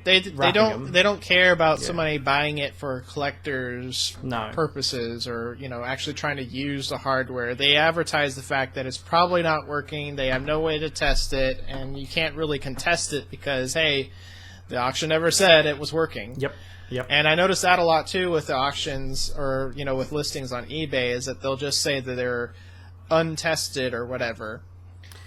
They don't care about somebody buying it for collectors purposes or actually trying to use the hardware. They advertise the fact that it's probably not working. They have no way to test it, and you can't really contest it because hey, the auction never said it was working. Yep. And I noticed that a lot too with the auctions or with listings on eBay is that they'll just say that they're untested or whatever,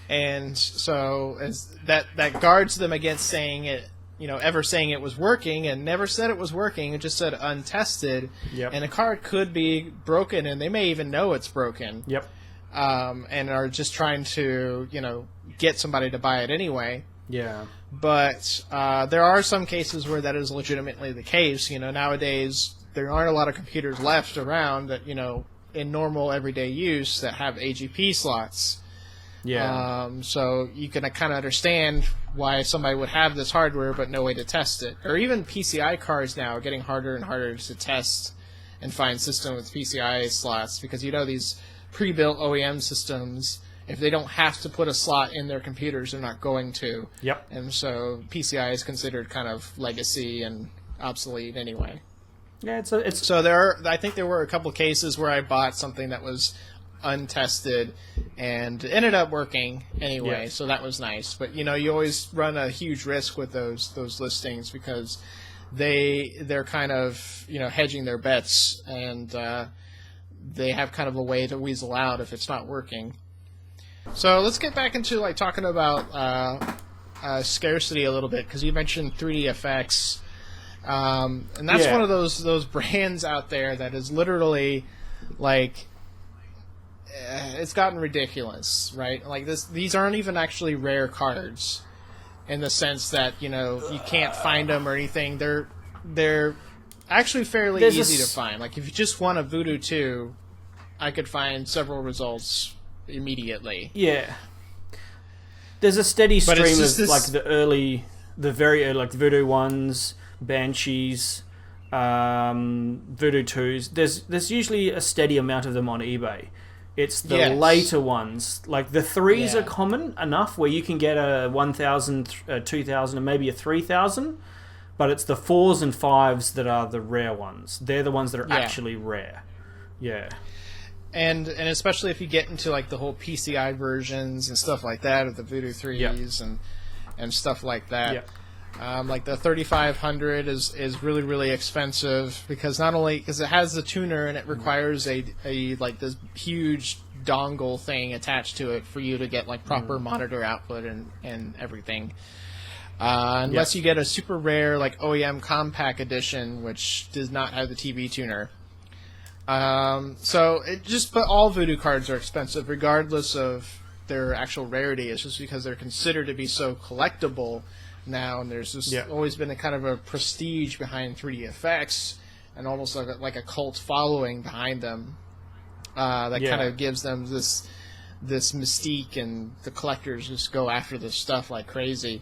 and so that guards them against saying it. Ever saying it was working, and never said it was working. It just said untested, and a card could be broken, and they may even know it's broken. Yep. And are just trying to, get somebody to buy it anyway. Yeah. But there are some cases where that is legitimately the case. Nowadays there aren't a lot of computers left around that, in normal everyday use that have AGP slots. Yeah. So you can kind of understand why somebody would have this hardware but no way to test it. Or even PCI cards now are getting harder and harder to test and find system with PCI slots because these pre-built OEM systems, if they don't have to put a slot in their computers, they're not going to. Yep. And so PCI is considered kind of legacy and obsolete anyway. Yeah, it's so I think there were a couple cases where I bought something that was untested and it ended up working anyway, so that was nice. But you always run a huge risk with those listings because they're kind of hedging their bets, and they have kind of a way to weasel out if it's not working. So let's get back into talking about scarcity a little bit, because you mentioned 3DFX, and that's one of those brands out there that is literally it's gotten ridiculous, right? These aren't even actually rare cards, in the sense that you can't find them or anything. They're actually fairly easy to find. Like if you just want a Voodoo 2, I could find several results immediately. Yeah. There's a steady stream of the very early, like the Voodoo 1s, Banshees, Voodoo 2s. There's usually a steady amount of them on eBay. It's the later ones. Like the 3s are common enough where you can get a 1,000, 2,000, and maybe a 3,000. But it's the 4s and 5s that are the rare ones. They're the ones that are actually rare. Yeah. And especially if you get into the whole PCI versions and stuff like that of the Voodoo 3s and stuff like that. Yep. The 3500 is really, really expensive because not only because it has the tuner and it requires this huge dongle thing attached to it for you to get proper monitor output and everything. Unless you get a super rare OEM compact edition, which does not have the TV tuner. But all Voodoo cards are expensive regardless of their actual rarity. It's just because they're considered to be so collectible now, and there's just always been a kind of a prestige behind 3DFX and almost like a cult following behind them that kind of gives them this mystique, and the collectors just go after this stuff like crazy.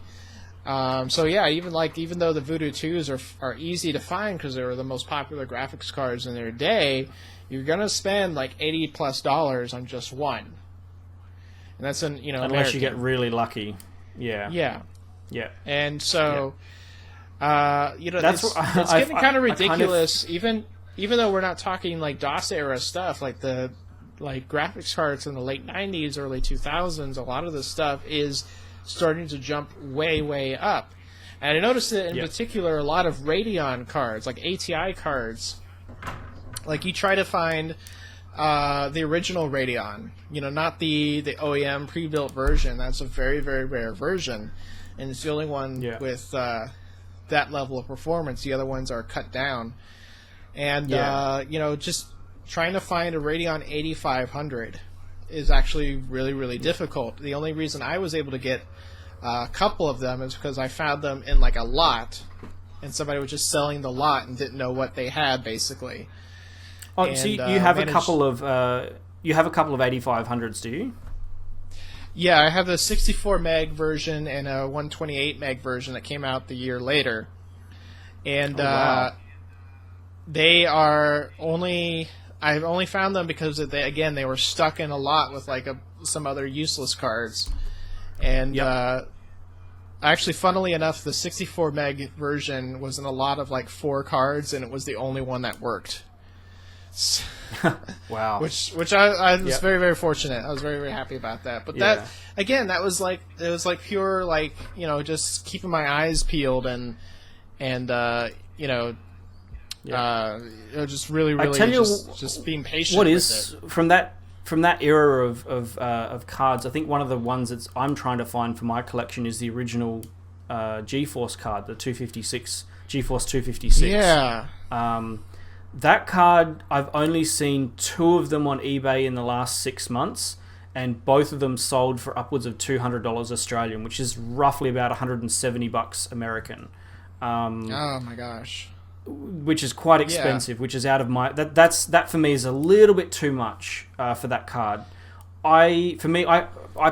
Even though the Voodoo 2s are easy to find because they were the most popular graphics cards in their day, you're gonna spend $80+ on just one, and that's unless American. You get really lucky. Yeah. And so, it's getting kind of ridiculous. Even though we're not talking DOS era stuff, the graphics cards in the late '90s, early 2000s, a lot of this stuff is starting to jump way, way up. And I noticed that in particular, a lot of Radeon cards, ATI cards, you try to find the original Radeon, not the OEM pre-built version. That's a very, very rare version. And it's the only one with that level of performance. The other ones are cut down. And Yeah. just trying to find a Radeon 8500 is actually really, really difficult. The only reason I was able to get a couple of them is because I found them in like a lot, and somebody was just selling the lot and didn't know what they had, basically. Oh, so you have a couple of 8500s, do you? Yeah, I have the 64 meg version and a 128 meg version that came out the year later, and wow. they are only. I've only found them because they were stuck in a lot with like some other useless cards, and actually, funnily enough, the 64 meg version was in a lot of like 4 cards, and it was the only one that worked. Wow. Which I was very, very fortunate. I was very, very happy about that. But that was like pure like just keeping my eyes peeled and just really, really just being patient. What with is it. from that era of cards? I think one of the ones that I'm trying to find for my collection is the original GeForce card, the 256 GeForce 256. Yeah. That card, I've only seen 2 of them on eBay in the last 6 months, and both of them sold for upwards of $200 Australian, which is roughly about $170 American. Oh my gosh. Which is quite expensive, which is out of my... That for me is a little bit too much for that card. I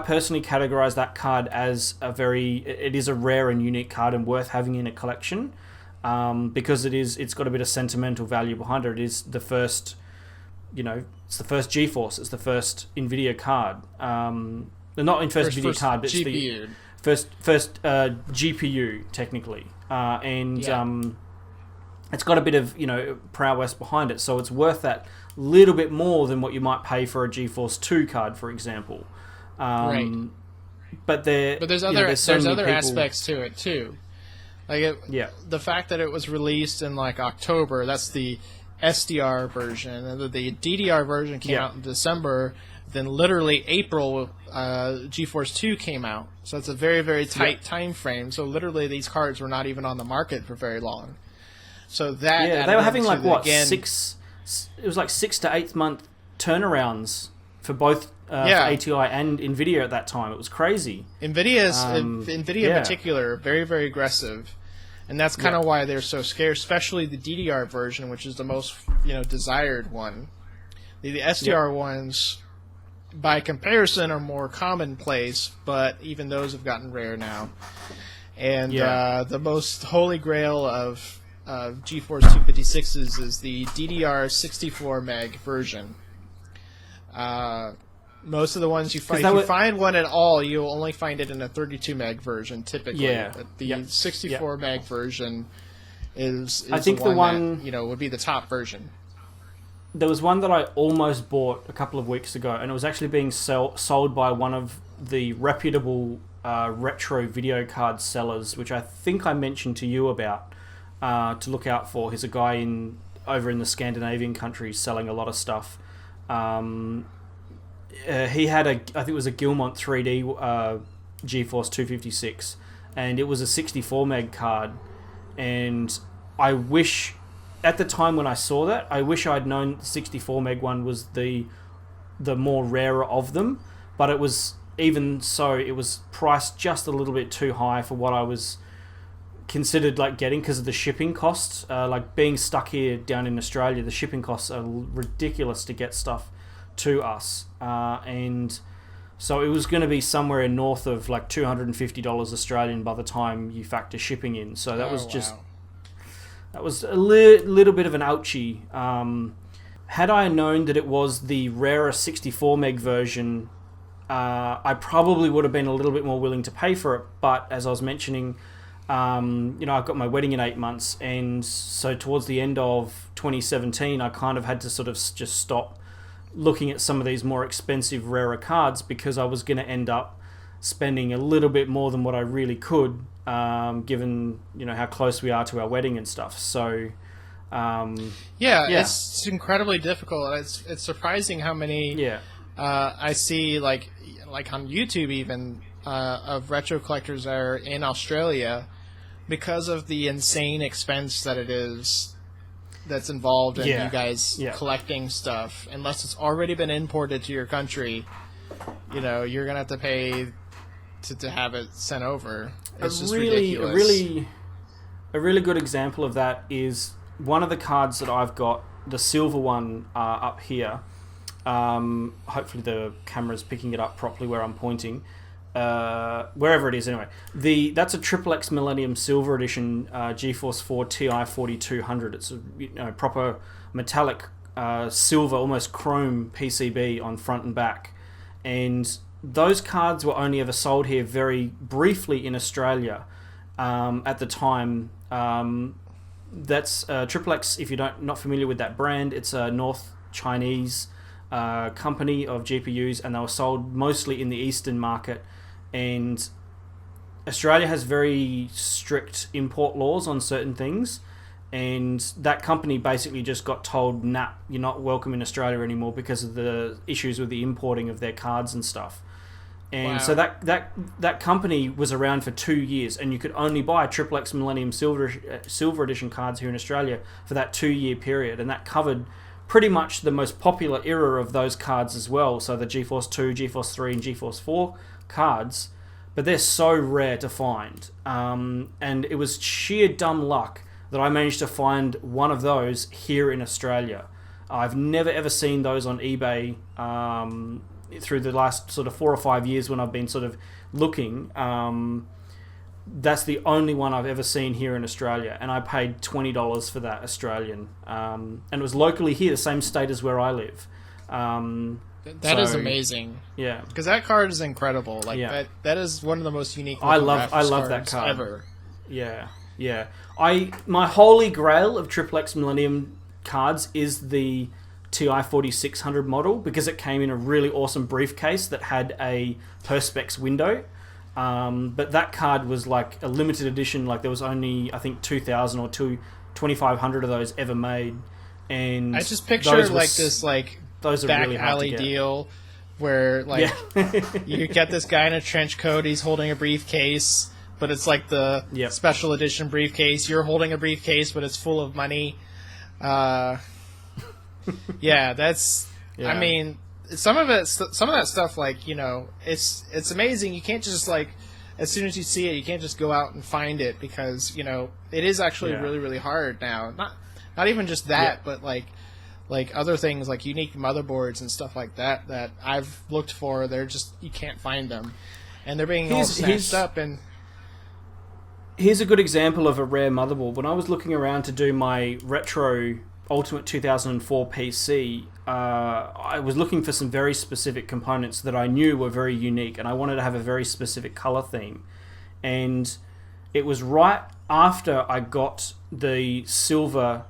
personally categorize that card as it is a rare and unique card and worth having in a collection. Because it's got a bit of sentimental value behind it. It is the first, it's the first GeForce. It's the first NVIDIA card. Not in first NVIDIA card, but GPU. It's the first GPU technically, it's got a bit of prowess behind it, so it's worth that little bit more than what you might pay for a GeForce 2 card, for example. Right. But there's other people... aspects to it too. Like the fact that it was released in like October, that's the SDR version, and the DDR version came out in December. Then literally April, GeForce 2 came out, so it's a very, very tight time frame. So literally these cards were not even on the market for very long. So that they were having like what 6? It was like 6 to 8 month turnarounds for both for ATI and NVIDIA at that time. It was crazy. NVIDIA in particular, very, very aggressive, and that's kind of why they're so scarce. Especially the DDR version, which is the most desired one. The SDR ones, by comparison, are more commonplace, but even those have gotten rare now. And the most holy grail of GeForce 256s is the DDR 64 meg version. Most of the ones you find, if you find one at all, you'll only find it in a 32 meg version typically. But the 64 meg version is I think the one that, would be the top version. There was one that I almost bought a couple of weeks ago, and it was actually being sold by one of the reputable retro video card sellers, which I think I mentioned to you about to look out for. He's a guy over in the Scandinavian countries selling a lot of stuff. He had I think it was a Gilmont 3D GeForce 256, and it was a 64 meg card. And I wish, at the time when I saw that, I wish I'd known the 64 meg one was the more rarer of them. But it was, even so, it was priced just a little bit too high for what I was considered like getting, because of the shipping costs. Like being stuck here down in Australia, the shipping costs are ridiculous to get stuff to us, and so it was going to be somewhere north of like $250 Australian by the time you factor shipping in. So that was just that was a little bit of an ouchie. Had I known that it was the rarer 64 meg version, I probably would have been a little bit more willing to pay for it. But as I was mentioning, I've got my wedding in 8 months, and so towards the end of 2017, I kind of had to sort of just stop looking at some of these more expensive, rarer cards, because I was going to end up spending a little bit more than what I really could, given how close we are to our wedding and stuff. So, it's incredibly difficult. It's surprising how many I see like on YouTube even of retro collectors that are in Australia, because of the insane expense that it is that's involved in Yeah. you guys Yeah. collecting stuff, unless it's already been imported to your country. You know, you're gonna have to pay to have it sent over. It's just ridiculous. A really good example of that is one of the cards that I've got, the silver one up here. Hopefully the camera's picking it up properly where I'm pointing. Wherever it is, anyway. That's a XXX Millennium Silver Edition GeForce 4 Ti 4200. It's a proper metallic silver, almost chrome PCB on front and back. And those cards were only ever sold here very briefly in Australia at the time. That's XXX. If you're not familiar with that brand, it's a North Chinese company of GPUs, and they were sold mostly in the Eastern market. And Australia has very strict import laws on certain things, and that company basically just got told, nah, you're not welcome in Australia anymore because of the issues with the importing of their cards and stuff. And so that company was around for 2 years, and you could only buy XXX Millennium Silver Edition cards here in Australia for that 2-year period, and that covered pretty much the most popular era of those cards as well. So the GeForce 2, GeForce 3, and GeForce 4 cards, but they're so rare to find. And it was sheer dumb luck that I managed to find one of those here in Australia. I've never ever seen those on eBay through the last sort of 4 or 5 years when I've been sort of looking. That's the only one I've ever seen here in Australia, and I paid $20 for that Australian. And it was locally here, the same state as where I live. That is amazing. Yeah, because that card is incredible. Like that is one of the most unique. I love that card ever. Yeah. My holy grail of XXX Millennium cards is the TI 4600 model, because it came in a really awesome briefcase that had a Perspex window. But that card was like a limited edition. Like there was only, I think, 2,000 or 2,500 of those ever made. And I just picture like this those are back really hard alley to get. deal where you get this guy in a trench coat, he's holding a briefcase, but it's like the special edition briefcase. You're holding a briefcase, but it's full of money. I mean, some of that stuff, like, you know, it's amazing. You can't just, like, as soon as you see it, you can't just go out and find it, because, you know, it is actually really, really hard now. Not even just that, but like other things like unique motherboards and stuff like that I've looked for. They're just, you can't find them, and they're being all snatched up. And here's a good example of a rare motherboard. When I was looking around to do my retro Ultimate 2004 PC, I was looking for some very specific components that I knew were very unique, and I wanted to have a very specific color theme. And it was right after I got the silver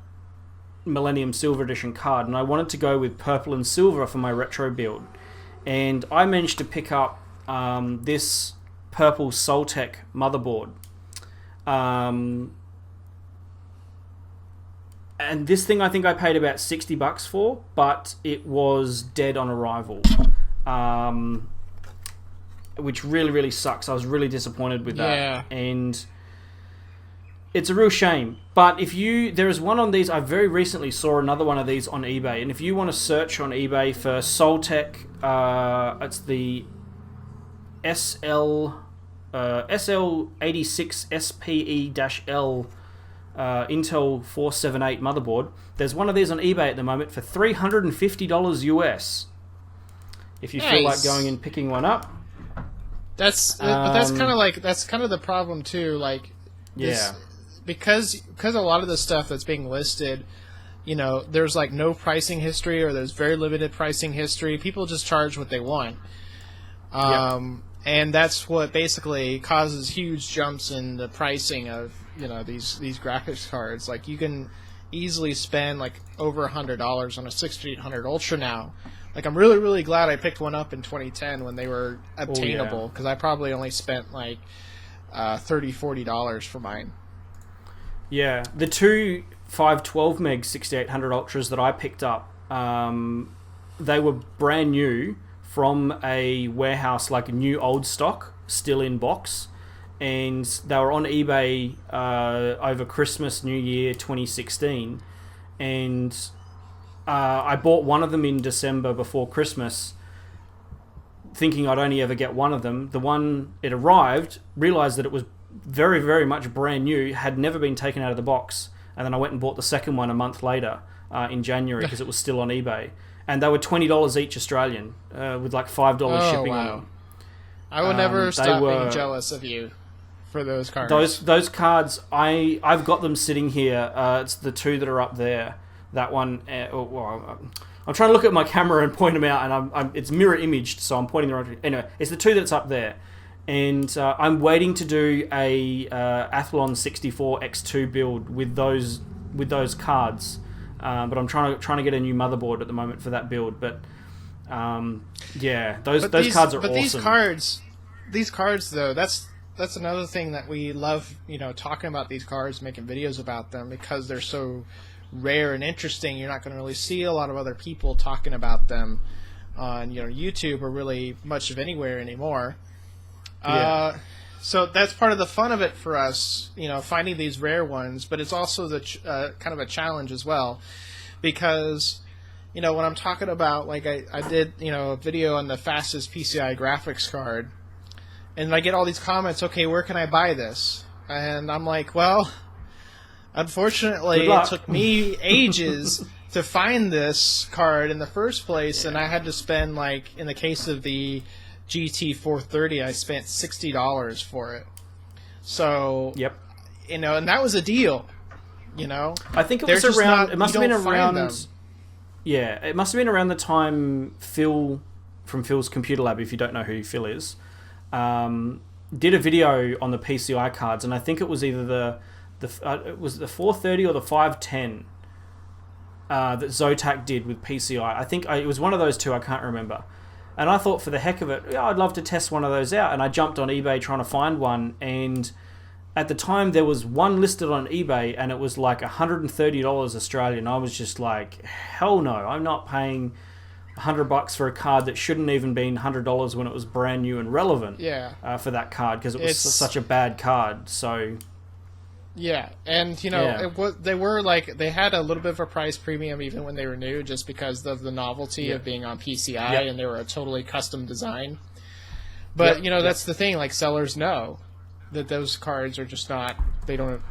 Millennium Silver Edition card, and I wanted to go with purple and silver for my retro build. And I managed to pick up this purple Soltec motherboard. And this thing I think I paid about $60 for, but it was dead on arrival, which really, really sucks. I was really disappointed with that, and it's a real shame. But there is one on these. I very recently saw another one of these on eBay, and if you want to search on eBay for Soltec, it's the SL86 SPE-L Intel 478 motherboard. There's one of these on eBay at the moment for $350 US. If you feel like going and picking one up, but that's kind of the problem too. Like, because a lot of the stuff that's being listed, you know, there's like no pricing history, or there's very limited pricing history. People just charge what they want. And that's what basically causes huge jumps in the pricing of, you know, these graphics cards. Like, you can easily spend like over $100 on a 6800 Ultra now. Like, I'm really, really glad I picked one up in 2010 when they were obtainable, because I probably only spent like $30-40 for mine. Yeah, the two 512 meg 6800 Ultras that I picked up, they were brand new from a warehouse, like a new old stock, still in box, and they were on eBay over Christmas, New Year 2016, and I bought one of them in December before Christmas, thinking I'd only ever get one of them. The one it arrived, realised that it was very, very much brand new, had never been taken out of the box, and then I went and bought the second one a month later in January because it was still on eBay, and they were $20 each Australian with like $5 shipping on them. I would never stop being jealous of you for those cards. Those cards, I've got them sitting here. It's the two that are up there. That one. I'm trying to look at my camera and point them out, and it's mirror imaged, so I'm pointing the right. Anyway, it's the two that's up there, and I'm waiting to do a Athlon 64 X2 build with those cards. But I'm trying to get a new motherboard at the moment for that build. But those cards are awesome. These cards though, that's another thing that we love. Talking about these cards, making videos about them because they're so rare and interesting. You're not going to really see a lot of other people talking about them on YouTube or really much of anywhere anymore. Yeah. So that's part of the fun of it for us, finding these rare ones, but it's also the kind of a challenge as well, because, when I'm talking about, like I did, a video on the fastest PCI graphics card, and I get all these comments, okay, where can I buy this? And I'm like, well, unfortunately, it took me ages to find this card in the first place, and I had to spend, like, in the case of the GT430, I spent $60 for it. So, yep. And that was a deal, I think it was around, it must have been around, yeah, it must have been around the time Phil from Phil's Computer Lab, if you don't know who Phil is, did a video on the PCI cards, and I think it was either it was the 430 or the 510 that Zotac did with PCI. I think it was one of those two, I can't remember. And I thought, for the heck of it, I'd love to test one of those out. And I jumped on eBay trying to find one. And at the time, there was one listed on eBay, and it was like $130 Australian. I was just like, hell no, I'm not paying $100 for a card that shouldn't even been $100 when it was brand new and relevant. Yeah. For that card, because it was such a bad card. So. Yeah, and they had a little bit of a price premium even when they were new, just because of the novelty of being on PCI, and they were a totally custom design. But that's the thing. Like, sellers know that those cards are just not. They don't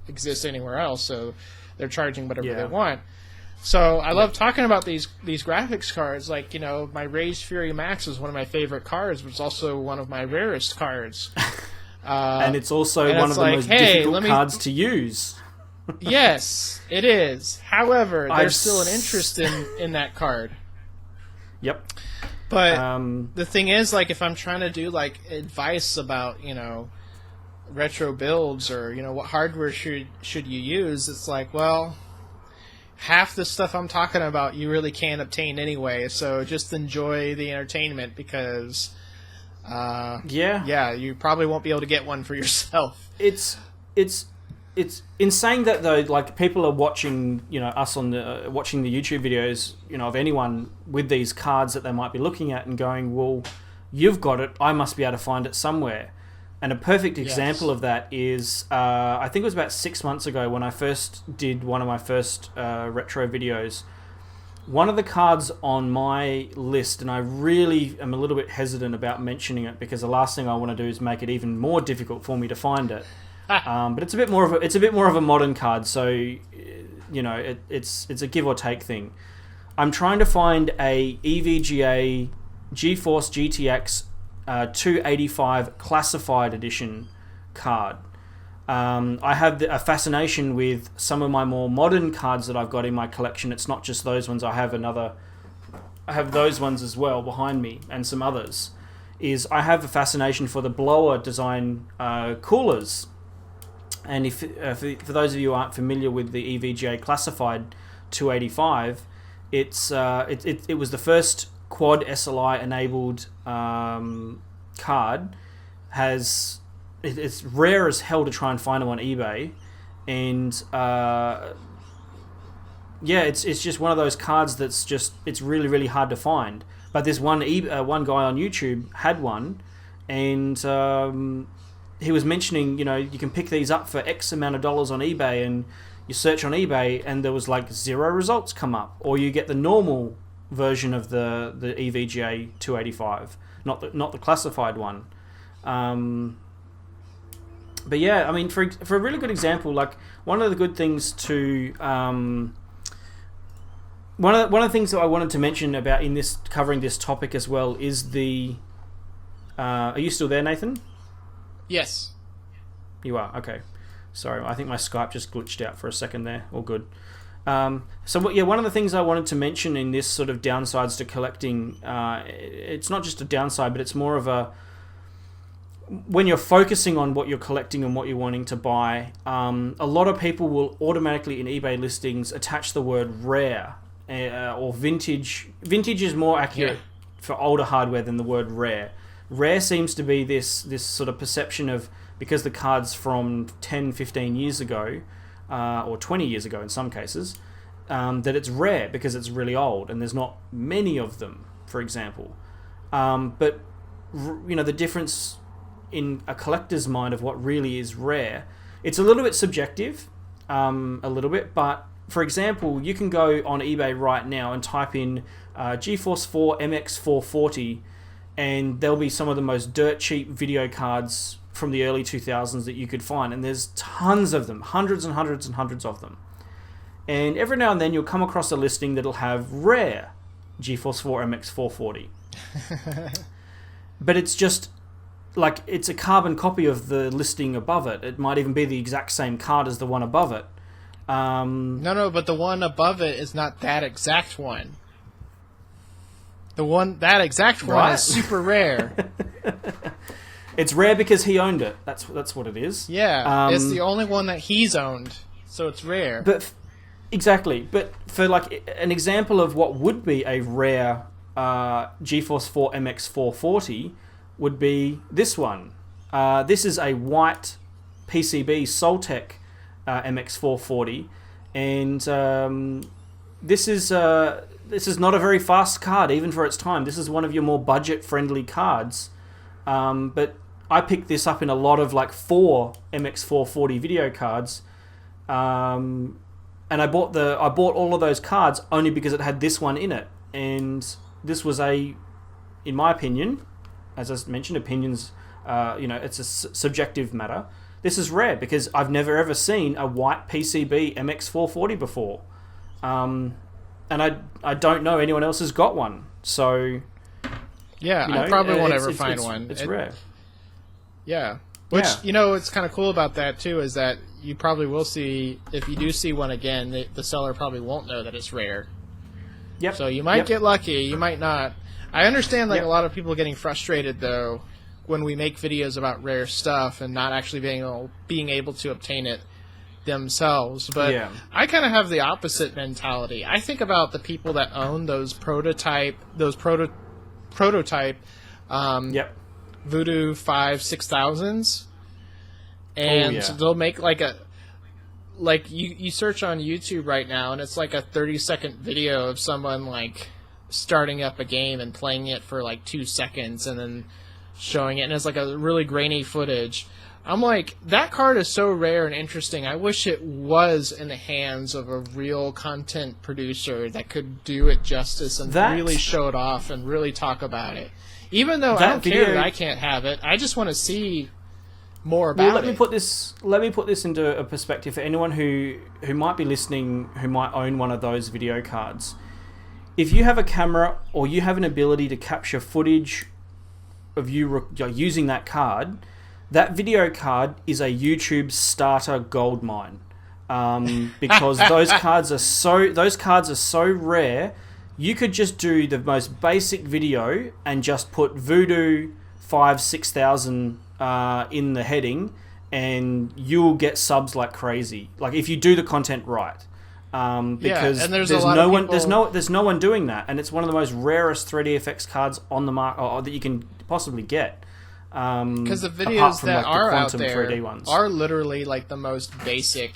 exist anywhere else, so they're charging whatever they want. So I love talking about these graphics cards. Like, my Rage Fury Max is one of my favorite cards, but it's also one of my rarest cards. And it's also one of the most difficult cards to use. Yes, it is. However, there's still an interest in that card. Yep. But the thing is, like, if I'm trying to do, like, advice about, retro builds or, what hardware should you use, it's like, well, half the stuff I'm talking about you really can't obtain anyway, so just enjoy the entertainment because... you probably won't be able to get one for yourself. It's in saying that though, like, people are watching, us on watching the YouTube videos, of anyone with these cards that they might be looking at and going, well, you've got it, I must be able to find it somewhere. And a perfect example of that is, I think it was about 6 months ago when I first did one of my first retro videos. One of the cards on my list, and I really am a little bit hesitant about mentioning it because the last thing I want to do is make it even more difficult for me to find it. But it's a bit more of a modern card, so it's a give or take thing. I'm trying to find a EVGA GeForce GTX 285 Classified Edition card. I have a fascination with some of my more modern cards that I've got in my collection. It's not just those ones. I have those ones as well behind me, and some others. I have a fascination for the blower design coolers. And for those of you who aren't familiar with the EVGA Classified 285, it was the first quad SLI enabled card. It's rare as hell to try and find them on eBay, and it's just one of those cards that's just, it's really, really hard to find. But this one guy on YouTube had one, and he was mentioning, you can pick these up for X amount of dollars on eBay, and you search on eBay and there was like 0 results come up, or you get the normal version of the EVGA 285, not the classified one. But yeah, I mean, for a really good example, like one of the good things to one of the things that I wanted to mention about in this covering this topic as well is the. Are you still there, Nathan? Yes. You are? Okay. Sorry, I think my Skype just glitched out for a second there. All good. So yeah, one of the things I wanted to mention in this sort of downsides to collecting, it's not just a downside, but it's more of a when you're focusing on what you're collecting and what you're wanting to buy, a lot of people will automatically in eBay listings attach the word rare or vintage. Vintage is more accurate for older hardware than the word rare. Rare seems to be this sort of perception of, because the card's from 10, 15 years ago, or 20 years ago in some cases, that it's rare because it's really old and there's not many of them, for example. But the difference in a collector's mind of what really is rare, it's a little bit subjective, but for example, you can go on eBay right now and type in GeForce 4 MX 440 and there'll be some of the most dirt cheap video cards from the early 2000s that you could find, and there's tons of them, hundreds and hundreds and hundreds of them. And every now and then you'll come across a listing that'll have rare GeForce 4 MX 440. But it's just like it's a carbon copy of the listing above it. It might even be the exact same card as the one above it. No, but the one above it is not that exact one. That exact one is super rare. It's rare because he owned it. That's what it is. Yeah, it's the only one that he's owned, so it's rare. But exactly. But for like an example of what would be a rare GeForce 4 MX 440 would be this one. This is a white PCB Soltec MX 440, and this is not a very fast card even for its time. This is one of your more budget-friendly cards. But I picked this up in a lot of like 4 MX 440 video cards, and I bought all of those cards only because it had this one in it, and this was in my opinion, as I mentioned, opinions, it's a subjective matter. This is rare because I've never ever seen a white PCB MX 440 before, and I don't know anyone else has got one, so. Yeah, I probably won't ever find one. It's rare. Yeah. Which, what's kind of cool about that, too, is that you probably will see, if you do see one again, the seller probably won't know that it's rare. Yep. So you might get lucky, you might not. I understand, a lot of people getting frustrated, though, when we make videos about rare stuff and not actually being able to obtain it themselves. But I kind of have the opposite mentality. I think about the people that own those prototype Voodoo 6000s, and they'll make you search on YouTube right now and it's like a 30-second video of someone starting up a game and playing it for 2 seconds and then showing it, and it's a really grainy footage. I'm like, that card is so rare and interesting. I wish it was in the hands of a real content producer that could do it justice and really show it off and really talk about it. Even though I don't care that I can't have it, I just want to see more about it. Let me put this into a perspective for anyone who might be listening, who might own one of those video cards. If you have a camera or you have an ability to capture footage of you using that card, that video card is a YouTube starter goldmine, because those cards are so rare. You could just do the most basic video and just put Voodoo 6000 in the heading, and you'll get subs like crazy. If you do the content right, because and there's no one doing that, and it's one of the most rarest 3D effects cards on the market, or that you can possibly get. Because the videos that are out there are literally the most basic,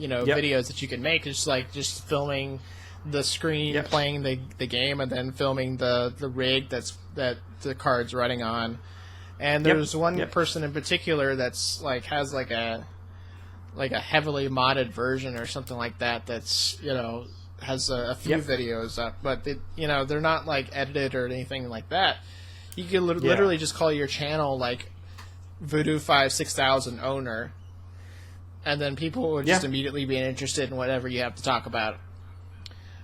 videos that you can make. It's just filming the screen, playing the game, and then filming the rig that the card's running on. And there's one person in particular that's has like a heavily modded version or something like that. That's has a few videos up, but they're not like edited or anything like that. You could literally just call your channel like Voodoo56000 owner, and then people would just immediately be interested in whatever you have to talk about.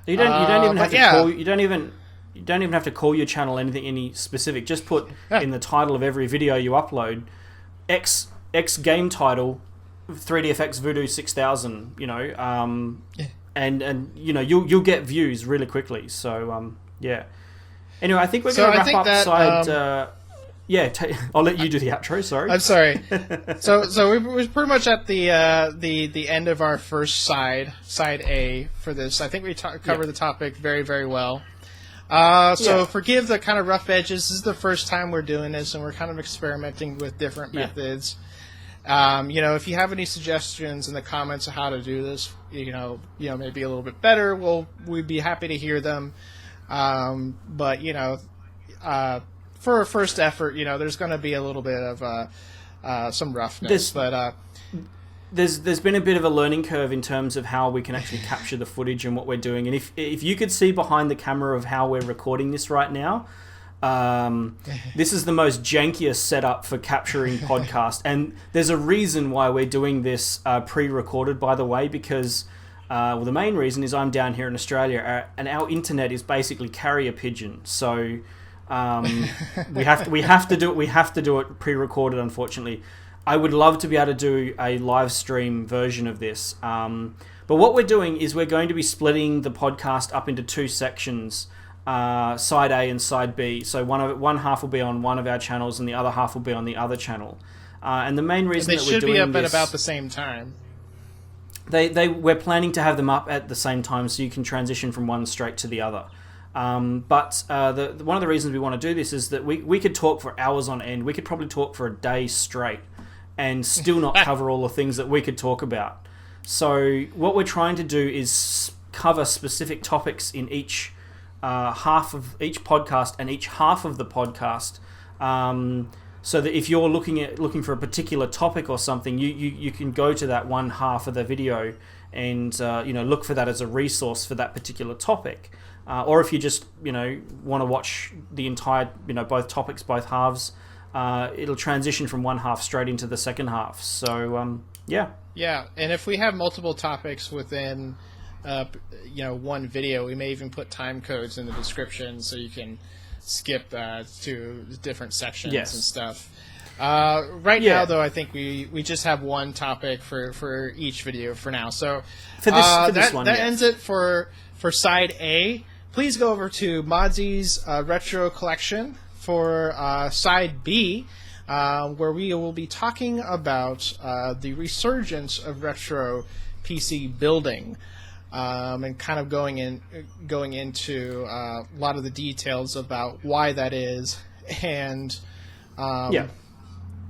You don't even have to call. You don't even have to call your channel any specific. Just put in the title of every video you upload, X game title, 3DFX Voodoo 6000. And you'll get views really quickly. So Anyway, I think we're going to wrap up side. I'll let you do the outro. Sorry. I'm sorry. So we're pretty much at the end of our first side A for this. I think we covered the topic very, very well. Forgive the kind of rough edges. This is the first time we're doing this, and we're kind of experimenting with different methods. If you have any suggestions in the comments of how to do this, maybe a little bit better, we'd be happy to hear them. For a first effort, there's going to be a little bit of some roughness. There's been a bit of a learning curve in terms of how we can actually capture the footage and what we're doing. And if you could see behind the camera of how we're recording this right now, this is the most jankiest setup for capturing podcast. And there's a reason why we're doing this pre-recorded, by the way, because the main reason is I'm down here in Australia, and our internet is basically carrier pigeon. So we have to do it pre-recorded, unfortunately. I would love to be able to do a live stream version of this. But what we're doing is we're going to be splitting the podcast up into two sections, side A and side B. So one half will be on one of our channels and the other half will be on the other channel. And the main reason that we're doing they should be up this, at about the same time. We're planning to have them up at the same time so you can transition from one straight to the other. But one of the reasons we want to do this is that we could talk for hours on end. We could probably talk for a day straight and still not cover all the things that we could talk about. So what we're trying to do is cover specific topics in each half of each podcast and each half of the podcast, so that if you're looking for a particular topic or something, you can go to that one half of the video and look for that as a resource for that particular topic. Or if you just want to watch the entire both topics, both halves, it'll transition from one half straight into the second half. So yeah, and if we have multiple topics within one video, we may even put time codes in the description so you can skip to different sections and stuff. Now, though, I think we just have one topic for each video for now. So for this one, that ends it for side A. Please go over to Modzy's retro collection for side B, where we will be talking about the resurgence of retro PC building. And kind of going into a lot of the details about why that is, and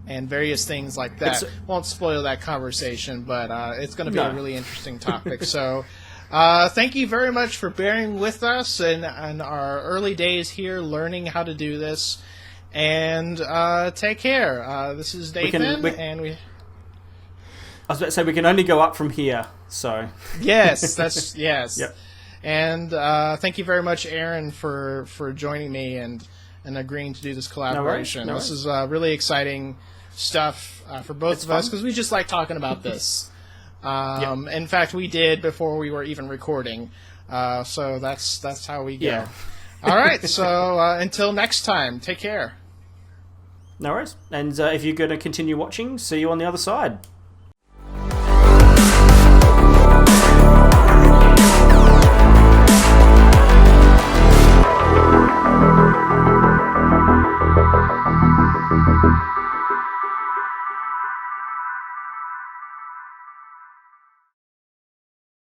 various things like that. Won't spoil that conversation, but it's going to be a really interesting topic. So thank you very much for bearing with us in our early days here, learning how to do this, and take care. This is Nathan, and I was about to say we can only go up from here. So yes. Yep. And thank you very much, Aaron, for joining me and agreeing to do this collaboration. No worries. This is really exciting stuff for both of us because we just like talking about this. In fact, we did before we were even recording. So that's how we go. Yeah. All right. So until next time, take care. No worries. And if you're going to continue watching, see you on the other side.